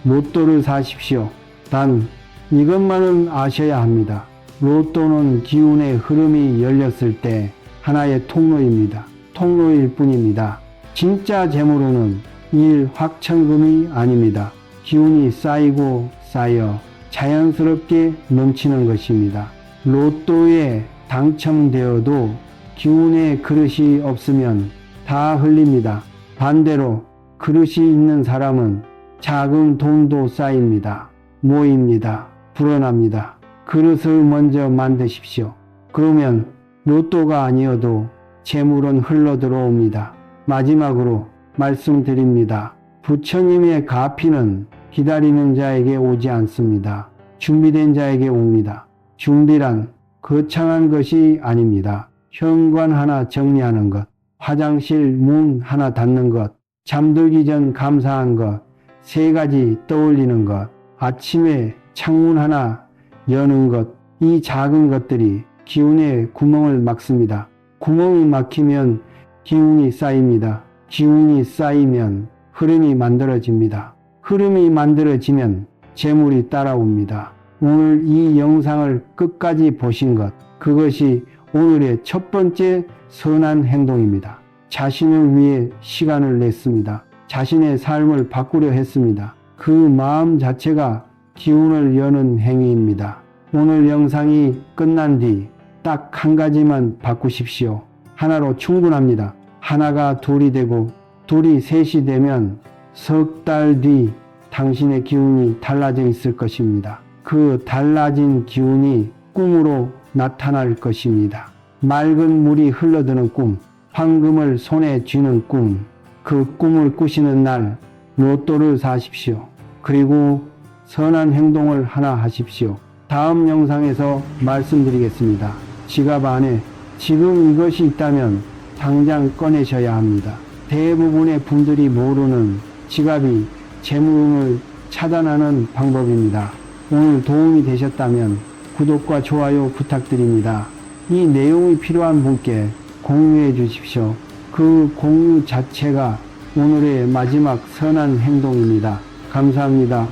로또를 사십시오. 단 이것만은 아셔야 합니다. 로또는 기운의 흐름이 열렸을 때 하나의 통로입니다. 통로일 뿐입니다. 진짜 재물로는 일확천금이 아닙니다. 기운이 쌓이고 쌓여 자연스럽게 넘치는 것입니다. 로또에 당첨되어도 기운의 그릇이 없으면 다 흘립니다. 반대로 그릇이 있는 사람은 작은 돈도 쌓입니다. 모입니다. 불어납니다. 그릇을 먼저 만드십시오. 그러면 로또가 아니어도 재물은 흘러 들어옵니다. 마지막으로 말씀드립니다. 부처님의 가피는 기다리는 자에게 오지 않습니다. 준비된 자에게 옵니다. 준비란 거창한 것이 아닙니다. 현관 하나 정리하는 것, 화장실 문 하나 닫는 것, 잠들기 전 감사한 것, 3가지 떠올리는 것, 아침에 창문 하나 여는 것, 이 작은 것들이 기운의 구멍을 막습니다. 구멍이 막히면 기운이 쌓입니다. 기운이 쌓이면 흐름이 만들어집니다. 흐름이 만들어지면 재물이 따라옵니다. 오늘 이 영상을 끝까지 보신 것, 그것이 오늘의 첫 번째 선한 행동입니다. 자신을 위해 시간을 냈습니다. 자신의 삶을 바꾸려 했습니다. 그 마음 자체가 기운을 여는 행위입니다. 오늘 영상이 끝난 뒤 딱 한 가지만 바꾸십시오. 하나로 충분합니다. 하나가 2이 되고 2이 3이 되면 석 달 뒤 당신의 기운이 달라져 있을 것입니다. 그 달라진 기운이 꿈으로 나타날 것입니다. 맑은 물이 흘러드는 꿈, 황금을 손에 쥐는 꿈, 그 꿈을 꾸시는 날 로또를 사십시오. 그리고 선한 행동을 하나 하십시오. 다음 영상에서 말씀드리겠습니다. 지갑 안에 지금 이것이 있다면 당장 꺼내셔야 합니다. 대부분의 분들이 모르는 지갑이 재물운을 차단하는 방법입니다. 오늘 도움이 되셨다면 구독과 좋아요 부탁드립니다. 이 내용이 필요한 분께 공유해 주십시오. 그 공유 자체가 오늘의 마지막 선한 행동입니다. 감사합니다.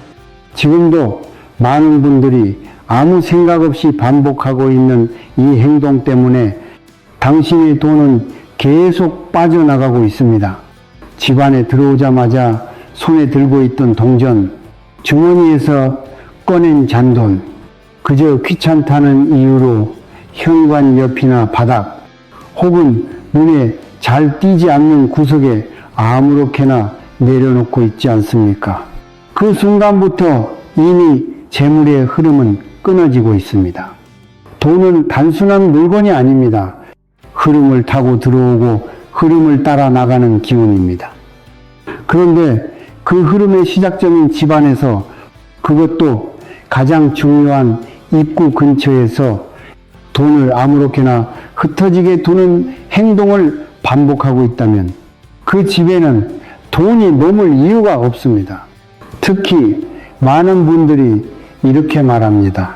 지금도 많은 분들이 아무 생각 없이 반복하고 있는 이 행동 때문에 당신의 돈은 계속 빠져나가고 있습니다. 집안에 들어오자마자 손에 들고 있던 동전 주머니에서 꺼낸 잔돈, 그저 귀찮다는 이유로 현관 옆이나 바닥 혹은 눈에 잘 띄지 않는 구석에 아무렇게나 내려놓고 있지 않습니까? 그 순간부터 이미 재물의 흐름은 끊어지고 있습니다. 돈은 단순한 물건이 아닙니다. 흐름을 타고 들어오고 흐름을 따라 나가는 기운입니다. 그런데 그 흐름의 시작점인 집안에서, 그것도 가장 중요한 입구 근처에서 돈을 아무렇게나 흩어지게 두는 행동을 반복하고 있다면 그 집에는 돈이 머물 이유가 없습니다. 특히 많은 분들이 이렇게 말합니다.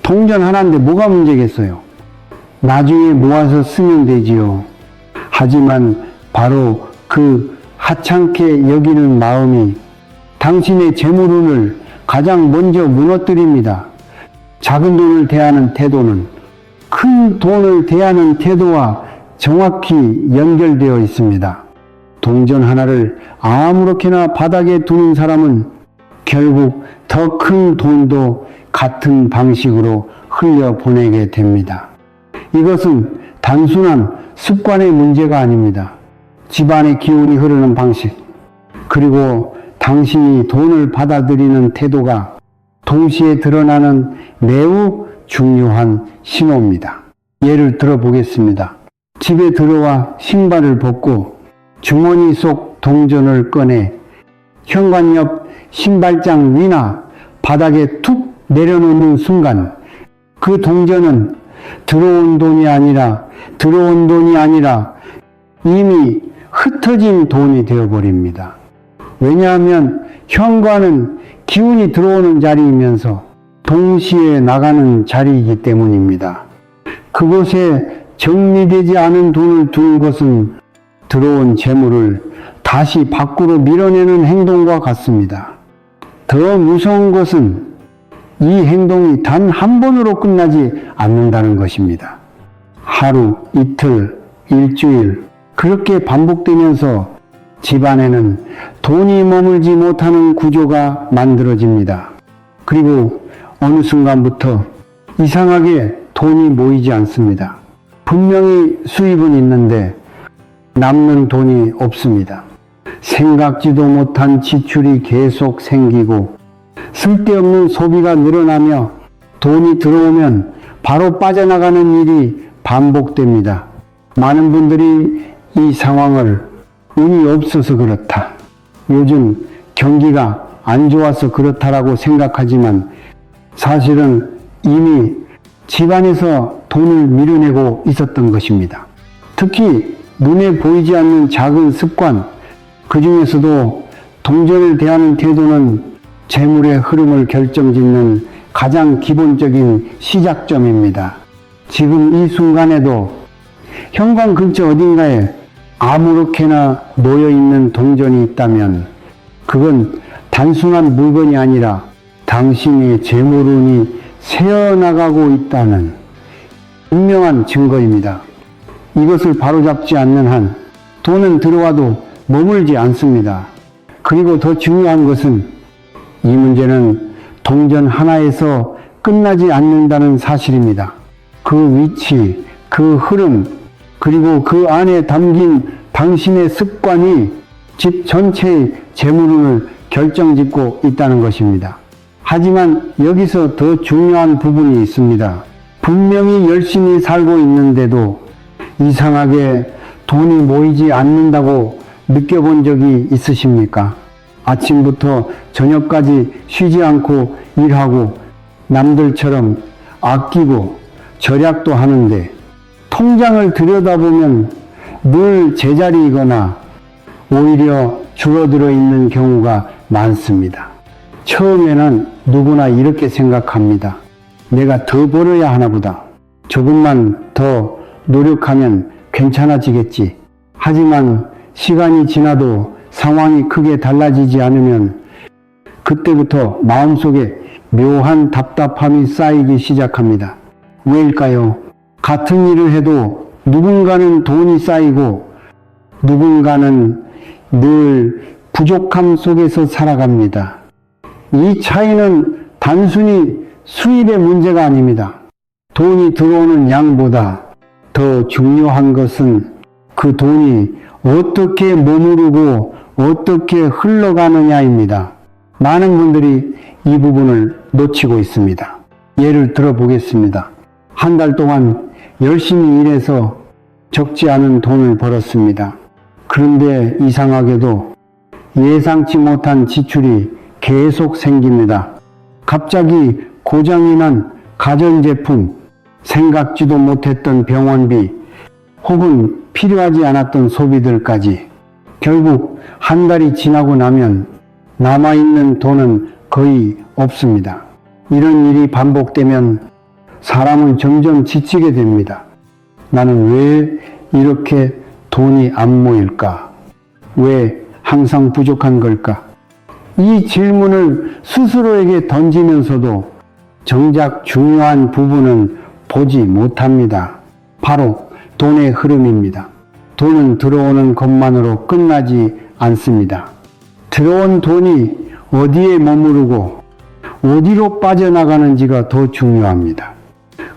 동전 하나인데 뭐가 문제겠어요? 나중에 모아서 쓰면 되지요. 하지만 바로 그 하찮게 여기는 마음이 당신의 재물운을 가장 먼저 무너뜨립니다. 작은 돈을 대하는 태도는 큰 돈을 대하는 태도와 정확히 연결되어 있습니다. 동전 하나를 아무렇게나 바닥에 두는 사람은 결국 더 큰 돈도 같은 방식으로 흘려보내게 됩니다. 이것은 단순한 습관의 문제가 아닙니다. 집안의 기운이 흐르는 방식, 그리고 당신이 돈을 받아들이는 태도가 동시에 드러나는 매우 중요한 신호입니다. 예를 들어 보겠습니다. 집에 들어와 신발을 벗고 주머니 속 동전을 꺼내 현관 옆 신발장 위나 바닥에 툭 내려놓는 순간 그 동전은 들어온 돈이 아니라 이미 흩어진 돈이 되어버립니다. 왜냐하면 현관은 기운이 들어오는 자리이면서 동시에 나가는 자리이기 때문입니다. 그곳에 정리되지 않은 돈을 두는 것은 들어온 재물을 다시 밖으로 밀어내는 행동과 같습니다. 더 무서운 것은 이 행동이 단 한 번으로 끝나지 않는다는 것입니다. 하루, 이틀, 일주일 그렇게 반복되면서 집안에는 돈이 머물지 못하는 구조가 만들어집니다. 그리고 어느 순간부터 이상하게 돈이 모이지 않습니다. 분명히 수입은 있는데 남는 돈이 없습니다. 생각지도 못한 지출이 계속 생기고 쓸데없는 소비가 늘어나며 돈이 들어오면 바로 빠져나가는 일이 반복됩니다. 많은 분들이 이 상황을 운이 없어서 그렇다, 요즘 경기가 안 좋아서 그렇다라고 생각하지만 사실은 이미 집안에서 돈을 밀어내고 있었던 것입니다. 특히 눈에 보이지 않는 작은 습관, 그 중에서도 동전을 대하는 태도는 재물의 흐름을 결정짓는 가장 기본적인 시작점입니다. 지금 이 순간에도 현관 근처 어딘가에 아무렇게나 놓여있는 동전이 있다면 그건 단순한 물건이 아니라 당신의 재물운이 새어나가고 있다는 분명한 증거입니다. 이것을 바로잡지 않는 한 돈은 들어와도 머물지 않습니다. 그리고 더 중요한 것은 이 문제는 동전 하나에서 끝나지 않는다는 사실입니다. 그 위치, 그 흐름, 그리고 그 안에 담긴 당신의 습관이 집 전체의 재물운을 결정짓고 있다는 것입니다. 하지만 여기서 더 중요한 부분이 있습니다. 분명히 열심히 살고 있는데도 이상하게 돈이 모이지 않는다고 느껴본 적이 있으십니까? 아침부터 저녁까지 쉬지 않고 일하고 남들처럼 아끼고 절약도 하는데 통장을 들여다보면 늘 제자리이거나 오히려 줄어들어 있는 경우가 많습니다. 처음에는 누구나 이렇게 생각합니다. 내가 더 벌어야 하나 보다. 조금만 더 노력하면 괜찮아지겠지. 하지만 시간이 지나도 상황이 크게 달라지지 않으면 그때부터 마음속에 묘한 답답함이 쌓이기 시작합니다. 왜일까요? 같은 일을 해도 누군가는 돈이 쌓이고 누군가는 늘 부족함 속에서 살아갑니다. 이 차이는 단순히 수입의 문제가 아닙니다. 돈이 들어오는 양보다 더 중요한 것은 그 돈이 어떻게 머무르고 어떻게 흘러가느냐입니다. 많은 분들이 이 부분을 놓치고 있습니다. 예를 들어 보겠습니다. 한 달 동안 열심히 일해서 적지 않은 돈을 벌었습니다. 그런데 이상하게도 예상치 못한 지출이 계속 생깁니다. 갑자기 고장이 난 가전제품, 생각지도 못했던 병원비, 혹은 필요하지 않았던 소비들까지 결국 한 달이 지나고 나면 남아있는 돈은 거의 없습니다. 이런 일이 반복되면 사람은 점점 지치게 됩니다. 나는 왜 이렇게 돈이 안 모일까? 왜 항상 부족한 걸까? 이 질문을 스스로에게 던지면서도 정작 중요한 부분은 보지 못합니다. 바로 돈의 흐름입니다. 돈은 들어오는 것만으로 끝나지 않습니다. 들어온 돈이 어디에 머무르고 어디로 빠져나가는지가 더 중요합니다.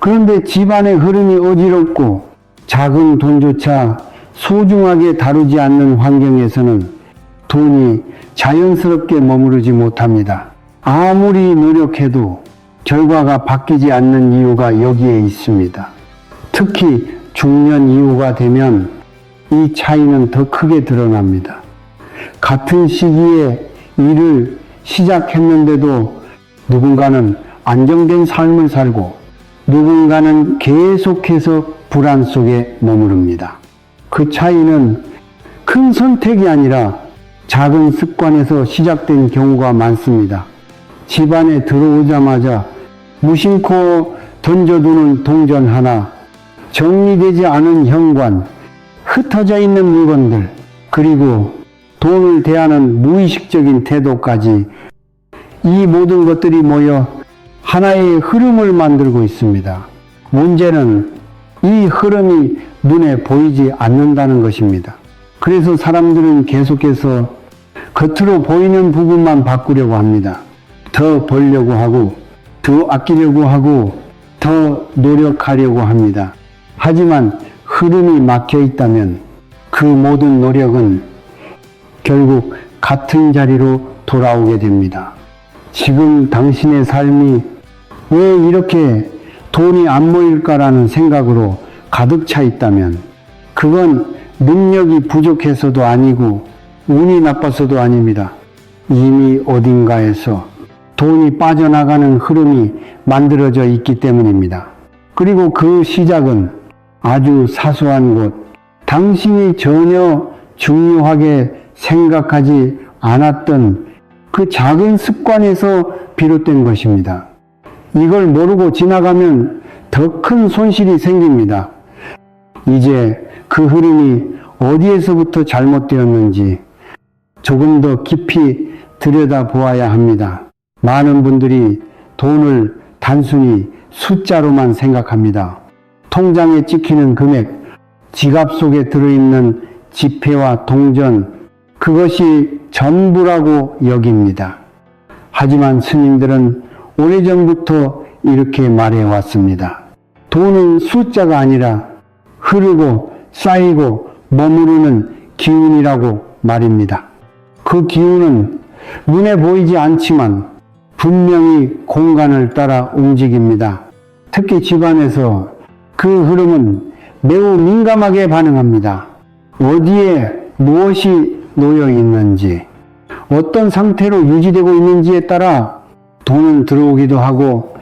그런데 집안의 흐름이 어지럽고 작은 돈조차 소중하게 다루지 않는 환경에서는 돈이 자연스럽게 머무르지 못합니다. 아무리 노력해도 결과가 바뀌지 않는 이유가 여기에 있습니다. 특히 중년 이후가 되면 이 차이는 더 크게 드러납니다. 같은 시기에 일을 시작했는데도 누군가는 안정된 삶을 살고 누군가는 계속해서 불안 속에 머무릅니다. 그 차이는 큰 선택이 아니라 작은 습관에서 시작된 경우가 많습니다. 집안에 들어오자마자 무심코 던져두는 동전 하나, 정리되지 않은 현관, 흩어져 있는 물건들, 그리고 돈을 대하는 무의식적인 태도까지 이 모든 것들이 모여 하나의 흐름을 만들고 있습니다. 문제는 이 흐름이 눈에 보이지 않는다는 것입니다. 그래서 사람들은 계속해서 겉으로 보이는 부분만 바꾸려고 합니다. 더 벌려고 하고, 더 아끼려고 하고, 더 노력하려고 합니다. 하지만 흐름이 막혀 있다면 그 모든 노력은 결국 같은 자리로 돌아오게 됩니다. 지금 당신의 삶이 왜 이렇게 돈이 안 모일까라는 생각으로 가득 차 있다면 그건 능력이 부족해서도 아니고 운이 나빠서도 아닙니다. 이미 어딘가에서 돈이 빠져나가는 흐름이 만들어져 있기 때문입니다. 그리고 그 시작은 아주 사소한 것, 당신이 전혀 중요하게 생각하지 않았던 그 작은 습관에서 비롯된 것입니다. 이걸 모르고 지나가면 더 큰 손실이 생깁니다. 이제 그 흐름이 어디에서부터 잘못되었는지 조금 더 깊이 들여다보아야 합니다. 많은 분들이 돈을 단순히 숫자로만 생각합니다. 통장에 찍히는 금액, 지갑 속에 들어있는 지폐와 동전, 그것이 전부라고 여깁니다. 하지만 스님들은 오래전부터 이렇게 말해왔습니다. 돈은 숫자가 아니라 흐르고 쌓이고 머무르는 기운이라고 말입니다. 그 기운은 눈에 보이지 않지만 분명히 공간을 따라 움직입니다. 특히 집안에서 그 흐름은 매우 민감하게 반응합니다. 어디에 무엇이 놓여 있는지, 어떤 상태로 유지되고 있는지에 따라 돈은 들어오기도 하고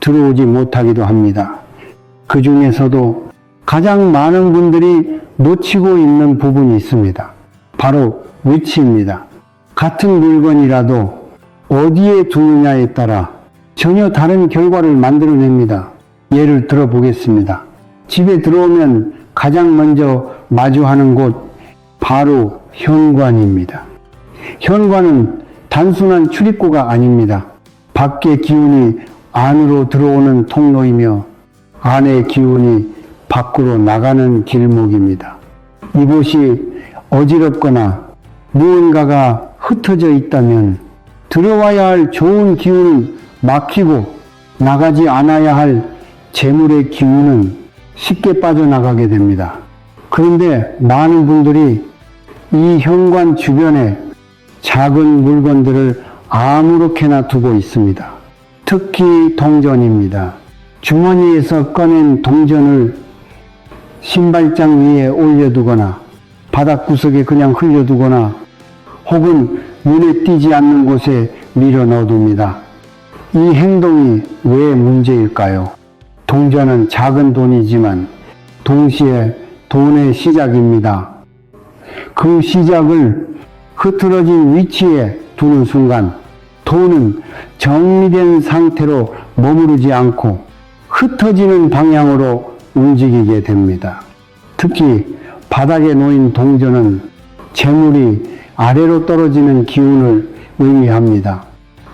들어오지 못하기도 합니다. 그 중에서도 가장 많은 분들이 놓치고 있는 부분이 있습니다. 바로 위치입니다. 같은 물건이라도 어디에 두느냐에 따라 전혀 다른 결과를 만들어냅니다. 예를 들어 보겠습니다. 집에 들어오면 가장 먼저 마주하는 곳, 바로 현관입니다. 현관은 단순한 출입구가 아닙니다. 밖의 기운이 안으로 들어오는 통로이며 안의 기운이 밖으로 나가는 길목입니다. 이곳이 어지럽거나 무언가가 흩어져 있다면 들어와야 할 좋은 기운은 막히고 나가지 않아야 할 재물의 기운은 쉽게 빠져나가게 됩니다. 그런데 많은 분들이 이 현관 주변에 작은 물건들을 아무렇게나 두고 있습니다. 특히 동전입니다. 주머니에서 꺼낸 동전을 신발장 위에 올려두거나 바닥 구석에 그냥 흘려두거나 혹은 눈에 띄지 않는 곳에 밀어 넣어둡니다. 이 행동이 왜 문제일까요? 동전은 작은 돈이지만 동시에 돈의 시작입니다. 그 시작을 흐트러진 위치에 두는 순간 돈은 정리된 상태로 머무르지 않고 흩어지는 방향으로 움직이게 됩니다. 특히 바닥에 놓인 동전은 재물이 아래로 떨어지는 기운을 의미합니다.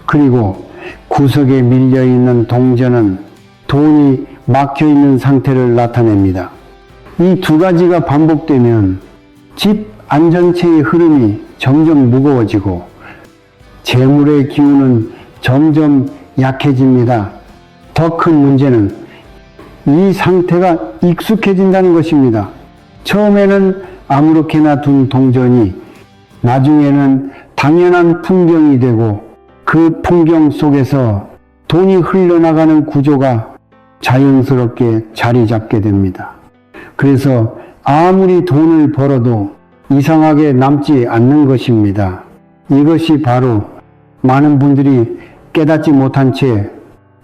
그리고 구석에 밀려있는 동전은 돈이 막혀있는 상태를 나타냅니다. 이 두 가지가 반복되면 집 안전체의 흐름이 점점 무거워지고 재물의 기운은 점점 약해집니다. 더 큰 문제는 이 상태가 익숙해진다는 것입니다. 처음에는 아무렇게나 둔 동전이 나중에는 당연한 풍경이 되고 그 풍경 속에서 돈이 흘러나가는 구조가 자연스럽게 자리 잡게 됩니다. 그래서 아무리 돈을 벌어도 이상하게 남지 않는 것입니다. 이것이 바로 많은 분들이 깨닫지 못한 채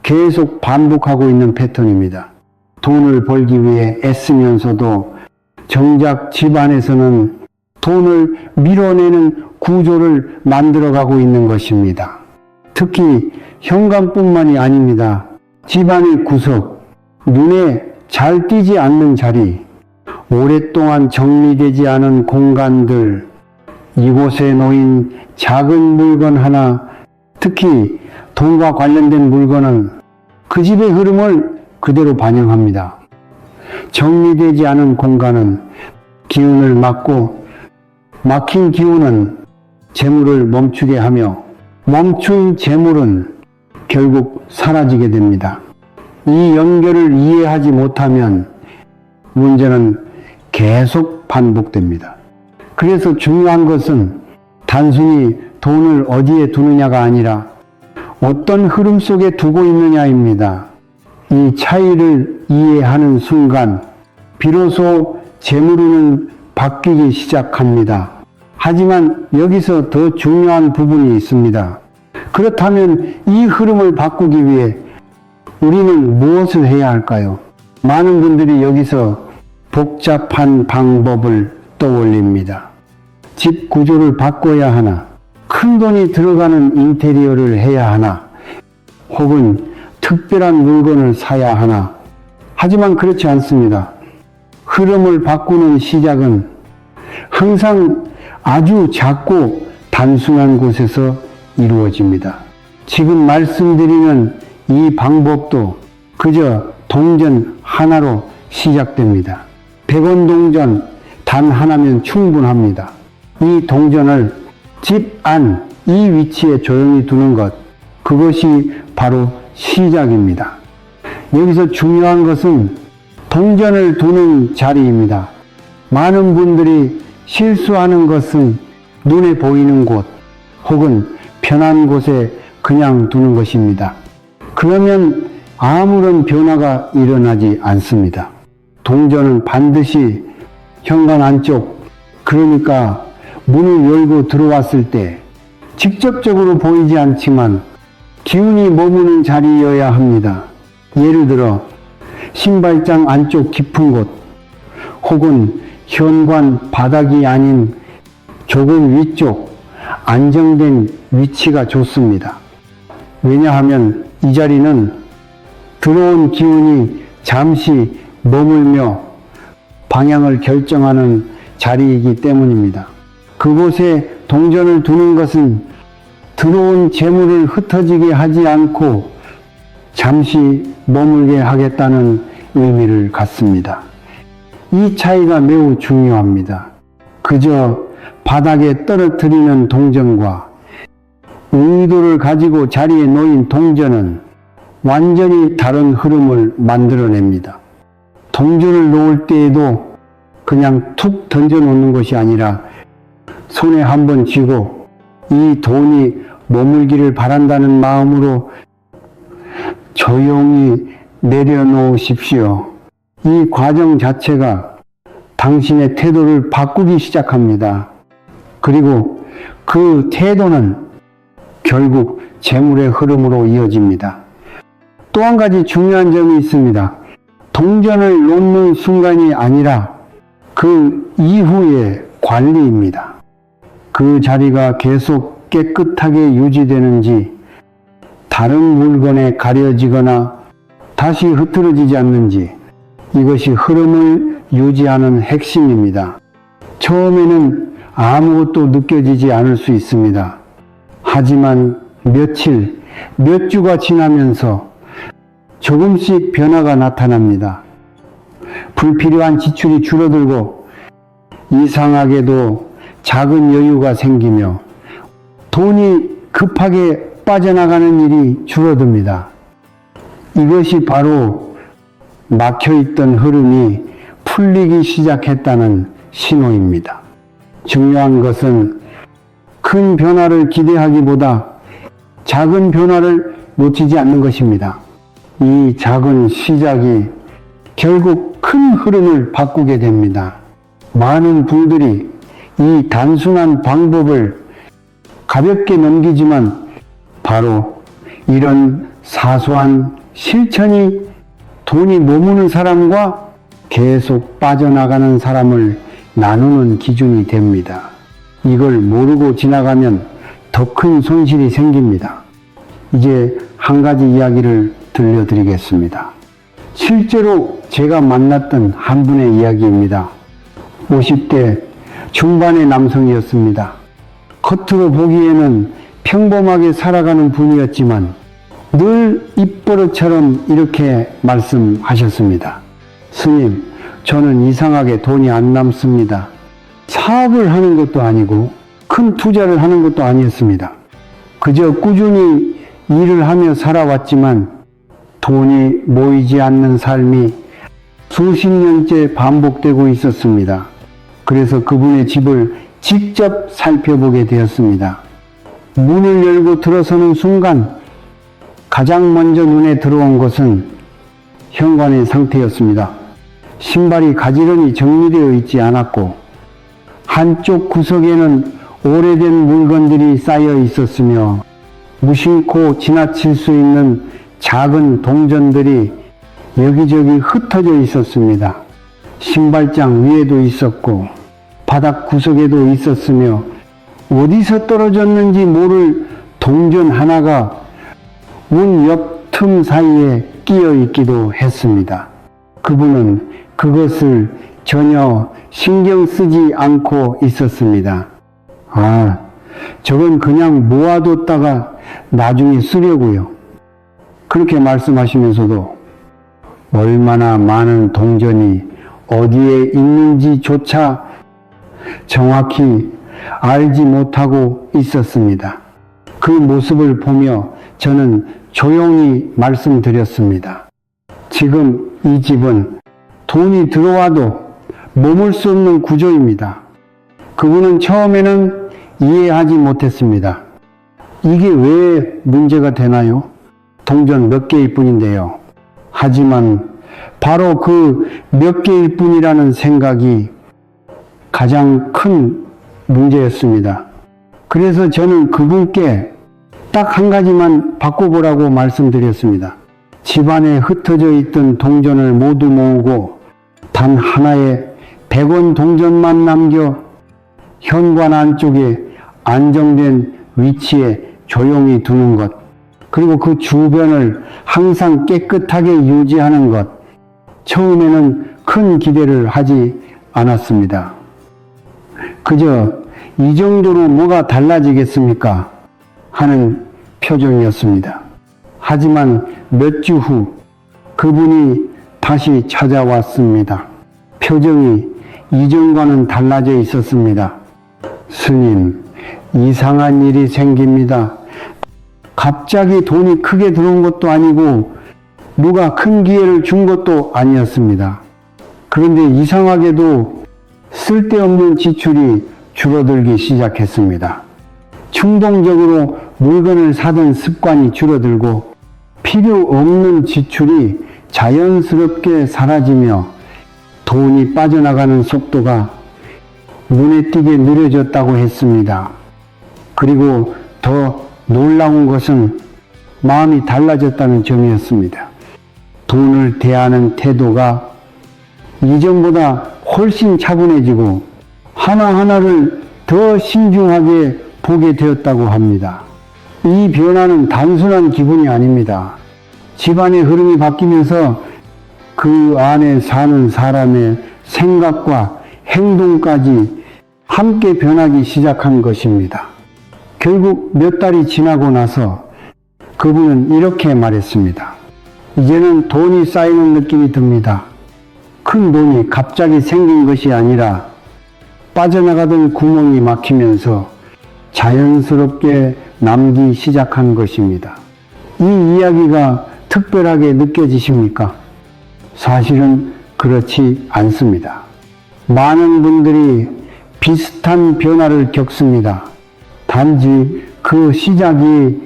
계속 반복하고 있는 패턴입니다. 돈을 벌기 위해 애쓰면서도 정작 집안에서는 돈을 밀어내는 구조를 만들어가고 있는 것입니다. 특히 현관뿐만이 아닙니다. 집안의 구석, 눈에 잘 띄지 않는 자리, 오랫동안 정리되지 않은 공간들, 이곳에 놓인 작은 물건 하나, 특히 돈과 관련된 물건은 그 집의 흐름을 그대로 반영합니다. 정리되지 않은 공간은 기운을 막고 막힌 기운은 재물을 멈추게 하며 멈춘 재물은 결국 사라지게 됩니다. 이 연결을 이해하지 못하면 문제는 계속 반복됩니다. 그래서 중요한 것은 단순히 돈을 어디에 두느냐가 아니라 어떤 흐름 속에 두고 있느냐입니다. 이 차이를 이해하는 순간 비로소 재물은 바뀌기 시작합니다. 하지만 여기서 더 중요한 부분이 있습니다. 그렇다면 이 흐름을 바꾸기 위해 우리는 무엇을 해야 할까요? 많은 분들이 여기서 복잡한 방법을 떠올립니다. 집 구조를 바꿔야 하나? 큰 돈이 들어가는 인테리어를 해야 하나? 혹은 특별한 물건을 사야 하나? 하지만 그렇지 않습니다. 흐름을 바꾸는 시작은 항상 아주 작고 단순한 곳에서 이루어집니다. 지금 말씀드리는 이 방법도 그저 동전 하나로 시작됩니다. 100원 동전 단 하나면 충분합니다. 이 동전을 집 안 이 위치에 조용히 두는 것, 그것이 바로 시작입니다. 여기서 중요한 것은 동전을 두는 자리입니다. 많은 분들이 실수하는 것은 눈에 보이는 곳 혹은 편한 곳에 그냥 두는 것입니다. 그러면 아무런 변화가 일어나지 않습니다. 동전은 반드시 현관 안쪽, 그러니까 문을 열고 들어왔을 때 직접적으로 보이지 않지만 기운이 머무는 자리여야 합니다. 예를 들어 신발장 안쪽 깊은 곳 혹은 현관 바닥이 아닌 조금 위쪽 안정된 위치가 좋습니다. 왜냐하면 이 자리는 들어온 기운이 잠시 머물며 방향을 결정하는 자리이기 때문입니다. 그곳에 동전을 두는 것은 들어온 재물을 흩어지게 하지 않고 잠시 머물게 하겠다는 의미를 갖습니다. 이 차이가 매우 중요합니다. 그저 바닥에 떨어뜨리는 동전과 의도를 가지고 자리에 놓인 동전은 완전히 다른 흐름을 만들어냅니다. 동전을 놓을 때에도 그냥 툭 던져 놓는 것이 아니라 손에 한번 쥐고 이 돈이 머물기를 바란다는 마음으로 조용히 내려놓으십시오. 이 과정 자체가 당신의 태도를 바꾸기 시작합니다. 그리고 그 태도는 결국 재물의 흐름으로 이어집니다. 또 한 가지 중요한 점이 있습니다. 동전을 놓는 순간이 아니라 그 이후의 관리입니다. 그 자리가 계속 깨끗하게 유지되는지, 다른 물건에 가려지거나 다시 흐트러지지 않는지, 이것이 흐름을 유지하는 핵심입니다. 처음에는 아무것도 느껴지지 않을 수 있습니다. 하지만 며칠, 몇 주가 지나면서 조금씩 변화가 나타납니다. 불필요한 지출이 줄어들고 이상하게도 작은 여유가 생기며 돈이 급하게 빠져나가는 일이 줄어듭니다. 이것이 바로 막혀있던 흐름이 풀리기 시작했다는 신호입니다. 중요한 것은 큰 변화를 기대하기보다 작은 변화를 놓치지 않는 것입니다. 이 작은 시작이 결국 큰 흐름을 바꾸게 됩니다. 많은 분들이 이 단순한 방법을 가볍게 넘기지만 바로 이런 사소한 실천이 돈이 머무는 사람과 계속 빠져나가는 사람을 나누는 기준이 됩니다. 이걸 모르고 지나가면 더 큰 손실이 생깁니다. 이제 한 가지 이야기를 들려드리겠습니다. 실제로 제가 만났던 한 분의 이야기입니다. 50대 중반의 남성이었습니다. 겉으로 보기에는 평범하게 살아가는 분이었지만 늘 입버릇처럼 이렇게 말씀하셨습니다. 스님, 저는 이상하게 돈이 안 남습니다. 사업을 하는 것도 아니고 큰 투자를 하는 것도 아니었습니다. 그저 꾸준히 일을 하며 살아왔지만 돈이 모이지 않는 삶이 수십 년째 반복되고 있었습니다. 그래서 그분의 집을 직접 살펴보게 되었습니다. 문을 열고 들어서는 순간 가장 먼저 눈에 들어온 것은 현관의 상태였습니다. 신발이 가지런히 정리되어 있지 않았고 한쪽 구석에는 오래된 물건들이 쌓여 있었으며 무심코 지나칠 수 있는 작은 동전들이 여기저기 흩어져 있었습니다. 신발장 위에도 있었고 바닥 구석에도 있었으며 어디서 떨어졌는지 모를 동전 하나가 문 옆 틈 사이에 끼어 있기도 했습니다. 그분은 그것을 전혀 신경 쓰지 않고 있었습니다. 아, 저건 그냥 모아뒀다가 나중에 쓰려고요. 그렇게 말씀하시면서도 얼마나 많은 동전이 어디에 있는지조차 정확히 알지 못하고 있었습니다. 그 모습을 보며 저는 조용히 말씀드렸습니다. 지금 이 집은 돈이 들어와도 머물 수 없는 구조입니다. 그분은 처음에는 이해하지 못했습니다. 이게 왜 문제가 되나요? 동전 몇 개일 뿐인데요. 하지만 바로 그 몇 개일 뿐이라는 생각이 가장 큰 문제였습니다. 그래서 저는 그분께 딱 한 가지만 바꿔보라고 말씀드렸습니다. 집안에 흩어져 있던 동전을 모두 모으고 단 하나의 100원 동전만 남겨 현관 안쪽에 안정된 위치에 조용히 두는 것, 그리고 그 주변을 항상 깨끗하게 유지하는 것. 처음에는 큰 기대를 하지 않았습니다. 그저 이 정도로 뭐가 달라지겠습니까? 하는 표정이었습니다. 하지만 몇 주 후 그분이 다시 찾아왔습니다. 표정이 이전과는 달라져 있었습니다. 스님, 이상한 일이 생깁니다. 갑자기 돈이 크게 들어온 것도 아니고 누가 큰 기회를 준 것도 아니었습니다. 그런데 이상하게도 쓸데없는 지출이 줄어들기 시작했습니다. 충동적으로 물건을 사던 습관이 줄어들고 필요 없는 지출이 자연스럽게 사라지며 돈이 빠져나가는 속도가 눈에 띄게 느려졌다고 했습니다. 그리고 더 놀라운 것은 마음이 달라졌다는 점이었습니다. 돈을 대하는 태도가 이전보다 훨씬 차분해지고 하나하나를 더 신중하게 보게 되었다고 합니다. 이 변화는 단순한 기분이 아닙니다. 집안의 흐름이 바뀌면서 그 안에 사는 사람의 생각과 행동까지 함께 변하기 시작한 것입니다. 결국 몇 달이 지나고 나서 그분은 이렇게 말했습니다. 이제는 돈이 쌓이는 느낌이 듭니다. 큰 돈이 갑자기 생긴 것이 아니라 빠져나가던 구멍이 막히면서 자연스럽게 남기 시작한 것입니다. 이 이야기가 특별하게 느껴지십니까? 사실은 그렇지 않습니다. 많은 분들이 비슷한 변화를 겪습니다. 단지 그 시작이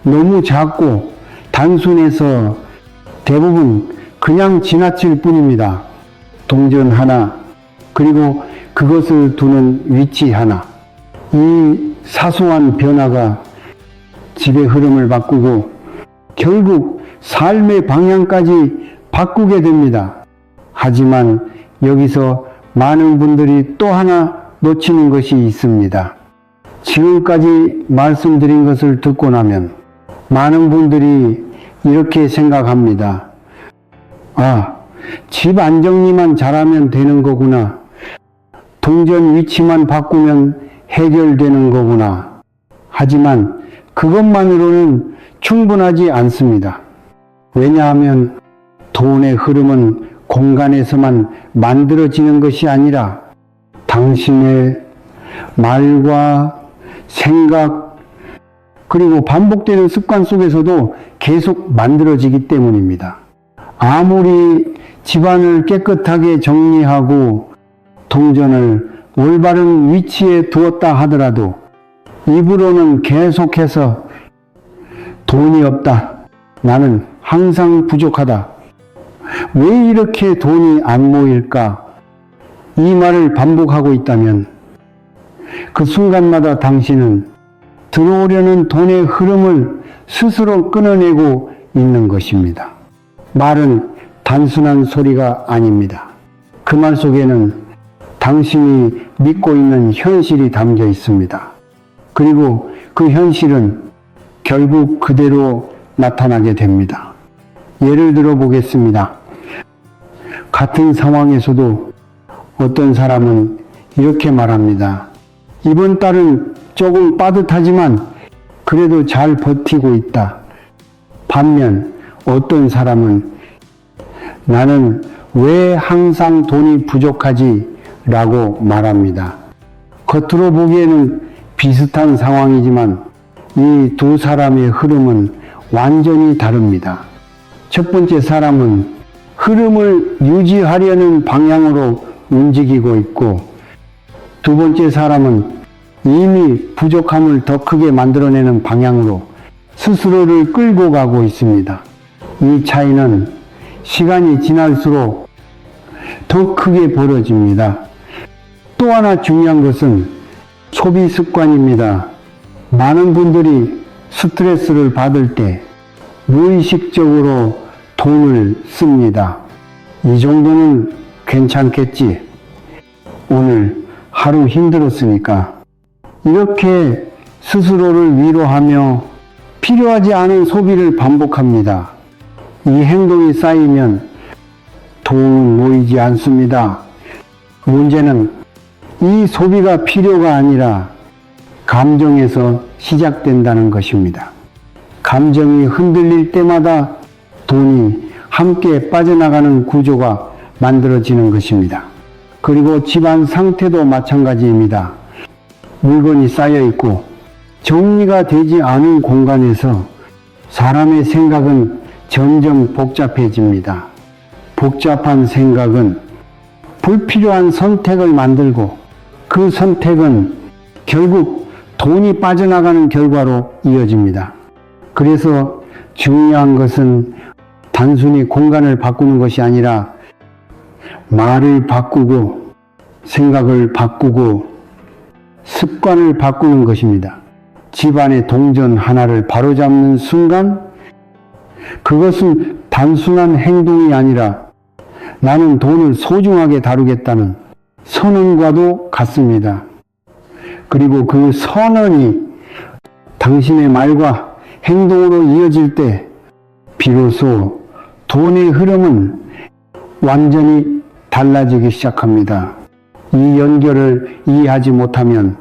너무 작고 단순해서 대부분 그냥 지나칠 뿐입니다. 동전 하나, 그리고 그것을 두는 위치 하나. 이 사소한 변화가 집의 흐름을 바꾸고 결국 삶의 방향까지 바꾸게 됩니다. 하지만 여기서 많은 분들이 또 하나 놓치는 것이 있습니다. 지금까지 말씀드린 것을 듣고 나면 많은 분들이 이렇게 생각합니다. 아, 집 안정리만 잘하면 되는 거구나. 동전 위치만 바꾸면 해결되는 거구나. 하지만 그것만으로는 충분하지 않습니다. 왜냐하면 돈의 흐름은 공간에서만 만들어지는 것이 아니라 당신의 말과 생각 그리고 반복되는 습관 속에서도 계속 만들어지기 때문입니다. 아무리 집안을 깨끗하게 정리하고 동전을 올바른 위치에 두었다 하더라도 입으로는 계속해서 돈이 없다. 나는 항상 부족하다. 왜 이렇게 돈이 안 모일까? 이 말을 반복하고 있다면 그 순간마다 당신은 들어오려는 돈의 흐름을 스스로 끊어내고 있는 것입니다. 말은 단순한 소리가 아닙니다. 그 말 속에는 당신이 믿고 있는 현실이 담겨 있습니다. 그리고 그 현실은 결국 그대로 나타나게 됩니다. 예를 들어 보겠습니다. 같은 상황에서도 어떤 사람은 이렇게 말합니다. 이번 달은 조금 빠듯하지만 그래도 잘 버티고 있다. 반면 어떤 사람은 나는 왜 항상 돈이 부족하지? 라고 말합니다. 겉으로 보기에는 비슷한 상황이지만 이 두 사람의 흐름은 완전히 다릅니다. 첫 번째 사람은 흐름을 유지하려는 방향으로 움직이고 있고 두 번째 사람은 이미 부족함을 더 크게 만들어내는 방향으로 스스로를 끌고 가고 있습니다. 이 차이는 시간이 지날수록 더 크게 벌어집니다. 또 하나 중요한 것은 소비 습관입니다. 많은 분들이 스트레스를 받을 때 무의식적으로 돈을 씁니다. 이 정도는 괜찮겠지. 오늘 하루 힘들었으니까. 이렇게 스스로를 위로하며 필요하지 않은 소비를 반복합니다. 이 행동이 쌓이면 돈은 모이지 않습니다. 문제는 이 소비가 필요가 아니라 감정에서 시작된다는 것입니다. 감정이 흔들릴 때마다 돈이 함께 빠져나가는 구조가 만들어지는 것입니다. 그리고 집안 상태도 마찬가지입니다. 물건이 쌓여 있고 정리가 되지 않은 공간에서 사람의 생각은 점점 복잡해집니다. 복잡한 생각은 불필요한 선택을 만들고 그 선택은 결국 돈이 빠져나가는 결과로 이어집니다. 그래서 중요한 것은 단순히 공간을 바꾸는 것이 아니라 말을 바꾸고 생각을 바꾸고 습관을 바꾸는 것입니다. 집안의 동전 하나를 바로잡는 순간 그것은 단순한 행동이 아니라 나는 돈을 소중하게 다루겠다는 선언과도 같습니다. 그리고 그 선언이 당신의 말과 행동으로 이어질 때 비로소 돈의 흐름은 완전히 달라지기 시작합니다. 이 연결을 이해하지 못하면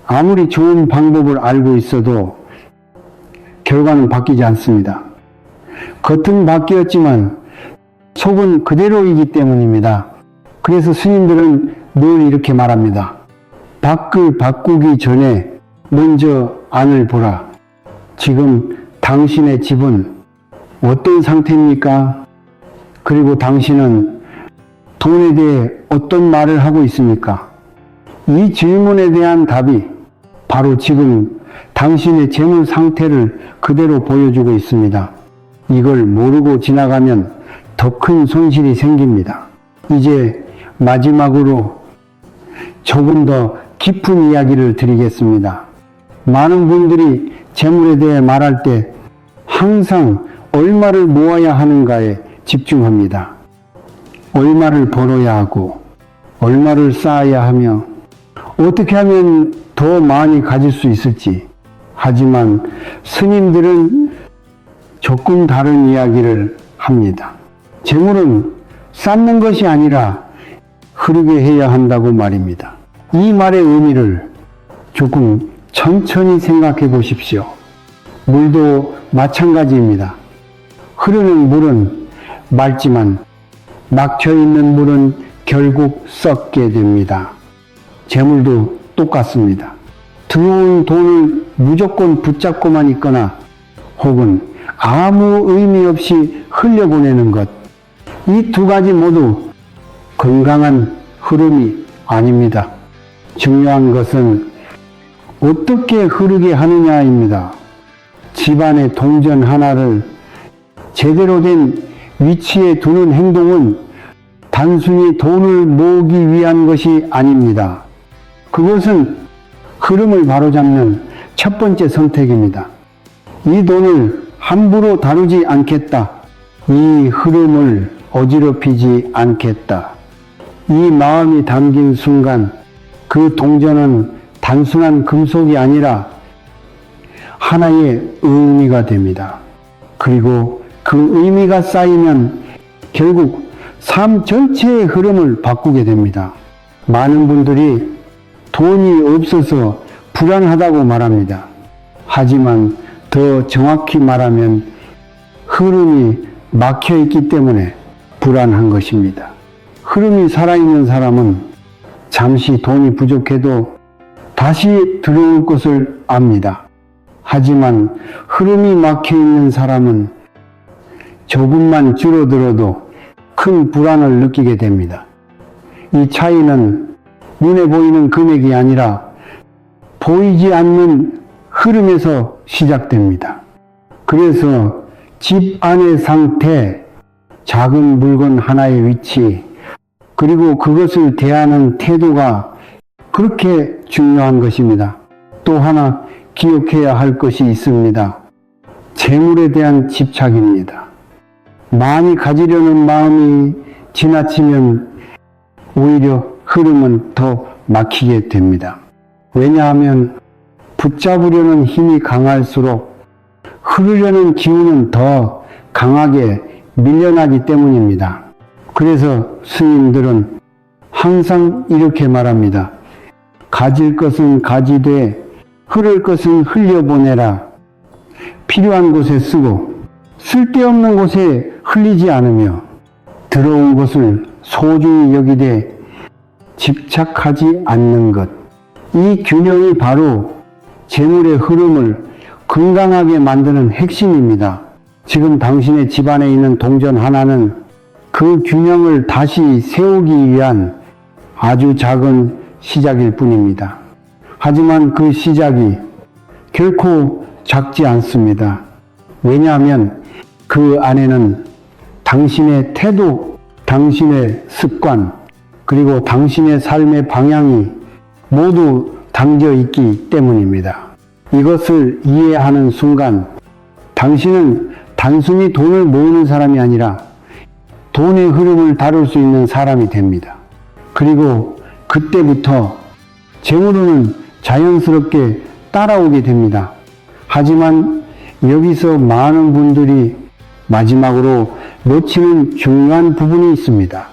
아무리 좋은 방법을 알고 있어도 결과는 바뀌지 않습니다. 겉은 바뀌었지만 속은 그대로이기 때문입니다. 그래서 스님들은 늘 이렇게 말합니다. 밖을 바꾸기 전에 먼저 안을 보라. 지금 당신의 집은 어떤 상태입니까? 그리고 당신은 돈에 대해 어떤 말을 하고 있습니까? 이 질문에 대한 답이 바로 지금 당신의 재물 상태를 그대로 보여주고 있습니다. 이걸 모르고 지나가면 더 큰 손실이 생깁니다. 이제 마지막으로 조금 더 깊은 이야기를 드리겠습니다. 많은 분들이 재물에 대해 말할 때 항상 얼마를 모아야 하는가에 집중합니다. 얼마를 벌어야 하고 얼마를 쌓아야 하며 어떻게 하면 더 많이 가질 수 있을지. 하지만 스님들은 조금 다른 이야기를 합니다. 재물은 쌓는 것이 아니라 흐르게 해야 한다고 말입니다. 이 말의 의미를 조금 천천히 생각해 보십시오. 물도 마찬가지입니다. 흐르는 물은 맑지만 막혀 있는 물은 결국 썩게 됩니다. 재물도 똑같습니다. 들어온 돈을 무조건 붙잡고만 있거나 혹은 아무 의미 없이 흘려보내는 것, 이 두 가지 모두 건강한 흐름이 아닙니다. 중요한 것은 어떻게 흐르게 하느냐입니다. 집안의 동전 하나를 제대로 된 위치에 두는 행동은 단순히 돈을 모으기 위한 것이 아닙니다. 그것은 흐름을 바로잡는 첫 번째 선택입니다. 이 돈을 함부로 다루지 않겠다. 이 흐름을 어지럽히지 않겠다. 이 마음이 담긴 순간 그 동전은 단순한 금속이 아니라 하나의 의미가 됩니다. 그리고 그 의미가 쌓이면 결국 삶 전체의 흐름을 바꾸게 됩니다. 많은 분들이 돈이 없어서 불안하다고 말합니다. 하지만 더 정확히 말하면 흐름이 막혀 있기 때문에 불안한 것입니다. 흐름이 살아있는 사람은 잠시 돈이 부족해도 다시 들어올 것을 압니다. 하지만 흐름이 막혀 있는 사람은 조금만 줄어들어도 큰 불안을 느끼게 됩니다. 이 차이는 눈에 보이는 금액이 아니라 보이지 않는 흐름에서 시작됩니다. 그래서 집 안의 상태, 작은 물건 하나의 위치, 그리고 그것을 대하는 태도가 그렇게 중요한 것입니다. 또 하나 기억해야 할 것이 있습니다. 재물에 대한 집착입니다. 많이 가지려는 마음이 지나치면 오히려 흐름은 더 막히게 됩니다. 왜냐하면 붙잡으려는 힘이 강할수록 흐르려는 기운은 더 강하게 밀려나기 때문입니다. 그래서 스님들은 항상 이렇게 말합니다. 가질 것은 가지되 흐를 것은 흘려보내라. 필요한 곳에 쓰고 쓸데없는 곳에 흘리지 않으며 들어온 것을 소중히 여기되 집착하지 않는 것. 이 균형이 바로 재물의 흐름을 건강하게 만드는 핵심입니다. 지금 당신의 집안에 있는 동전 하나는 그 균형을 다시 세우기 위한 아주 작은 시작일 뿐입니다. 하지만 그 시작이 결코 작지 않습니다. 왜냐하면 그 안에는 당신의 태도, 당신의 습관, 그리고 당신의 삶의 방향이 모두 담겨 있기 때문입니다. 이것을 이해하는 순간 당신은 단순히 돈을 모으는 사람이 아니라 돈의 흐름을 다룰 수 있는 사람이 됩니다. 그리고 그때부터 재물은 자연스럽게 따라오게 됩니다. 하지만 여기서 많은 분들이 마지막으로 놓치는 중요한 부분이 있습니다.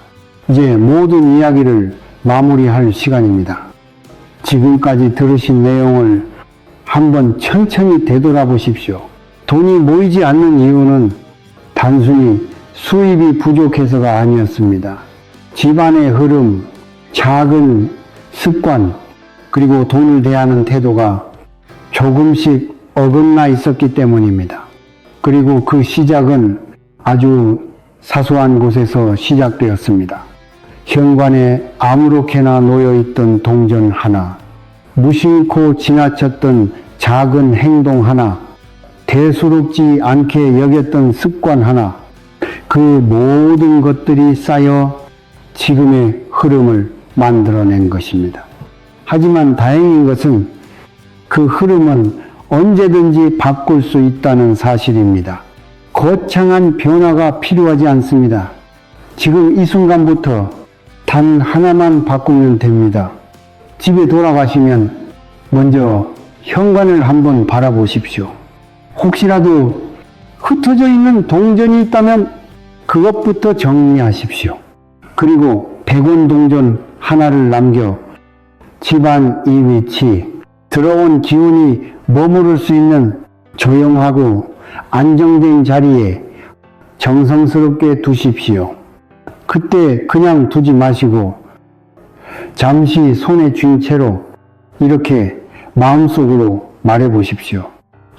이제 모든 이야기를 마무리할 시간입니다. 지금까지 들으신 내용을 한번 천천히 되돌아보십시오. 돈이 모이지 않는 이유는 단순히 수입이 부족해서가 아니었습니다. 집안의 흐름, 작은 습관, 그리고 돈을 대하는 태도가 조금씩 어긋나 있었기 때문입니다. 그리고 그 시작은 아주 사소한 곳에서 시작되었습니다. 현관에 아무렇게나 놓여있던 동전 하나, 무심코 지나쳤던 작은 행동 하나, 대수롭지 않게 여겼던 습관 하나, 그 모든 것들이 쌓여 지금의 흐름을 만들어낸 것입니다. 하지만 다행인 것은 그 흐름은 언제든지 바꿀 수 있다는 사실입니다. 거창한 변화가 필요하지 않습니다. 지금 이 순간부터 단 하나만 바꾸면 됩니다. 집에 돌아가시면 먼저 현관을 한번 바라보십시오. 혹시라도 흩어져 있는 동전이 있다면 그것부터 정리하십시오. 그리고 100원 동전 하나를 남겨 집안 이 위치, 들어온 기운이 머무를 수 있는 조용하고 안정된 자리에 정성스럽게 두십시오. 그때 그냥 두지 마시고 잠시 손에 쥔 채로 이렇게 마음속으로 말해 보십시오.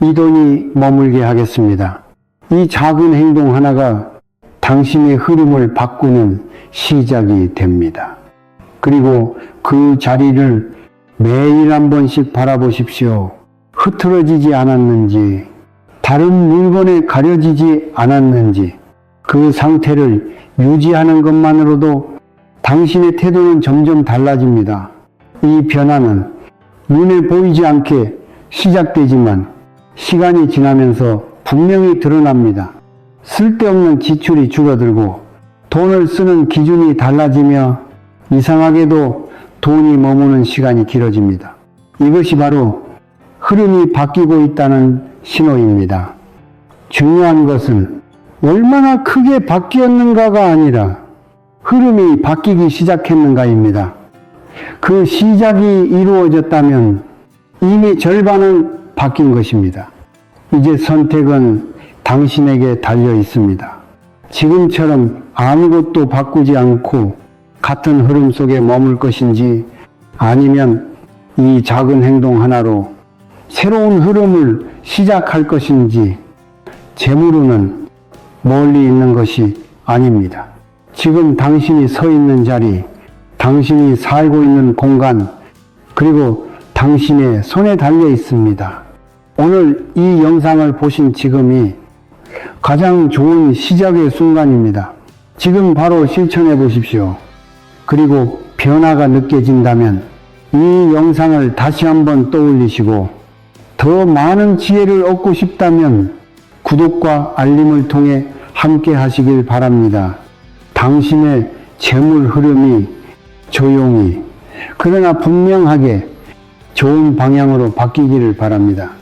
이 돈이 머물게 하겠습니다. 이 작은 행동 하나가 당신의 흐름을 바꾸는 시작이 됩니다. 그리고 그 자리를 매일 한 번씩 바라보십시오. 흐트러지지 않았는지, 다른 물건에 가려지지 않았는지, 그 상태를 유지하는 것만으로도 당신의 태도는 점점 달라집니다. 이 변화는 눈에 보이지 않게 시작되지만 시간이 지나면서 분명히 드러납니다. 쓸데없는 지출이 줄어들고 돈을 쓰는 기준이 달라지며 이상하게도 돈이 머무는 시간이 길어집니다. 이것이 바로 흐름이 바뀌고 있다는 신호입니다. 중요한 것은 얼마나 크게 바뀌었는가가 아니라 흐름이 바뀌기 시작했는가입니다. 그 시작이 이루어졌다면 이미 절반은 바뀐 것입니다. 이제 선택은 당신에게 달려 있습니다. 지금처럼 아무것도 바꾸지 않고 같은 흐름 속에 머물 것인지, 아니면 이 작은 행동 하나로 새로운 흐름을 시작할 것인지, 재물은 멀리 있는 것이 아닙니다. 지금 당신이 서 있는 자리, 당신이 살고 있는 공간, 그리고 당신의 손에 달려 있습니다. 오늘 이 영상을 보신 지금이 가장 좋은 시작의 순간입니다. 지금 바로 실천해 보십시오. 그리고 변화가 느껴진다면 이 영상을 다시 한번 떠올리시고 더 많은 지혜를 얻고 싶다면 구독과 알림을 통해 함께 하시길 바랍니다. 당신의 재물 흐름이 조용히 그러나 분명하게 좋은 방향으로 바뀌기를 바랍니다.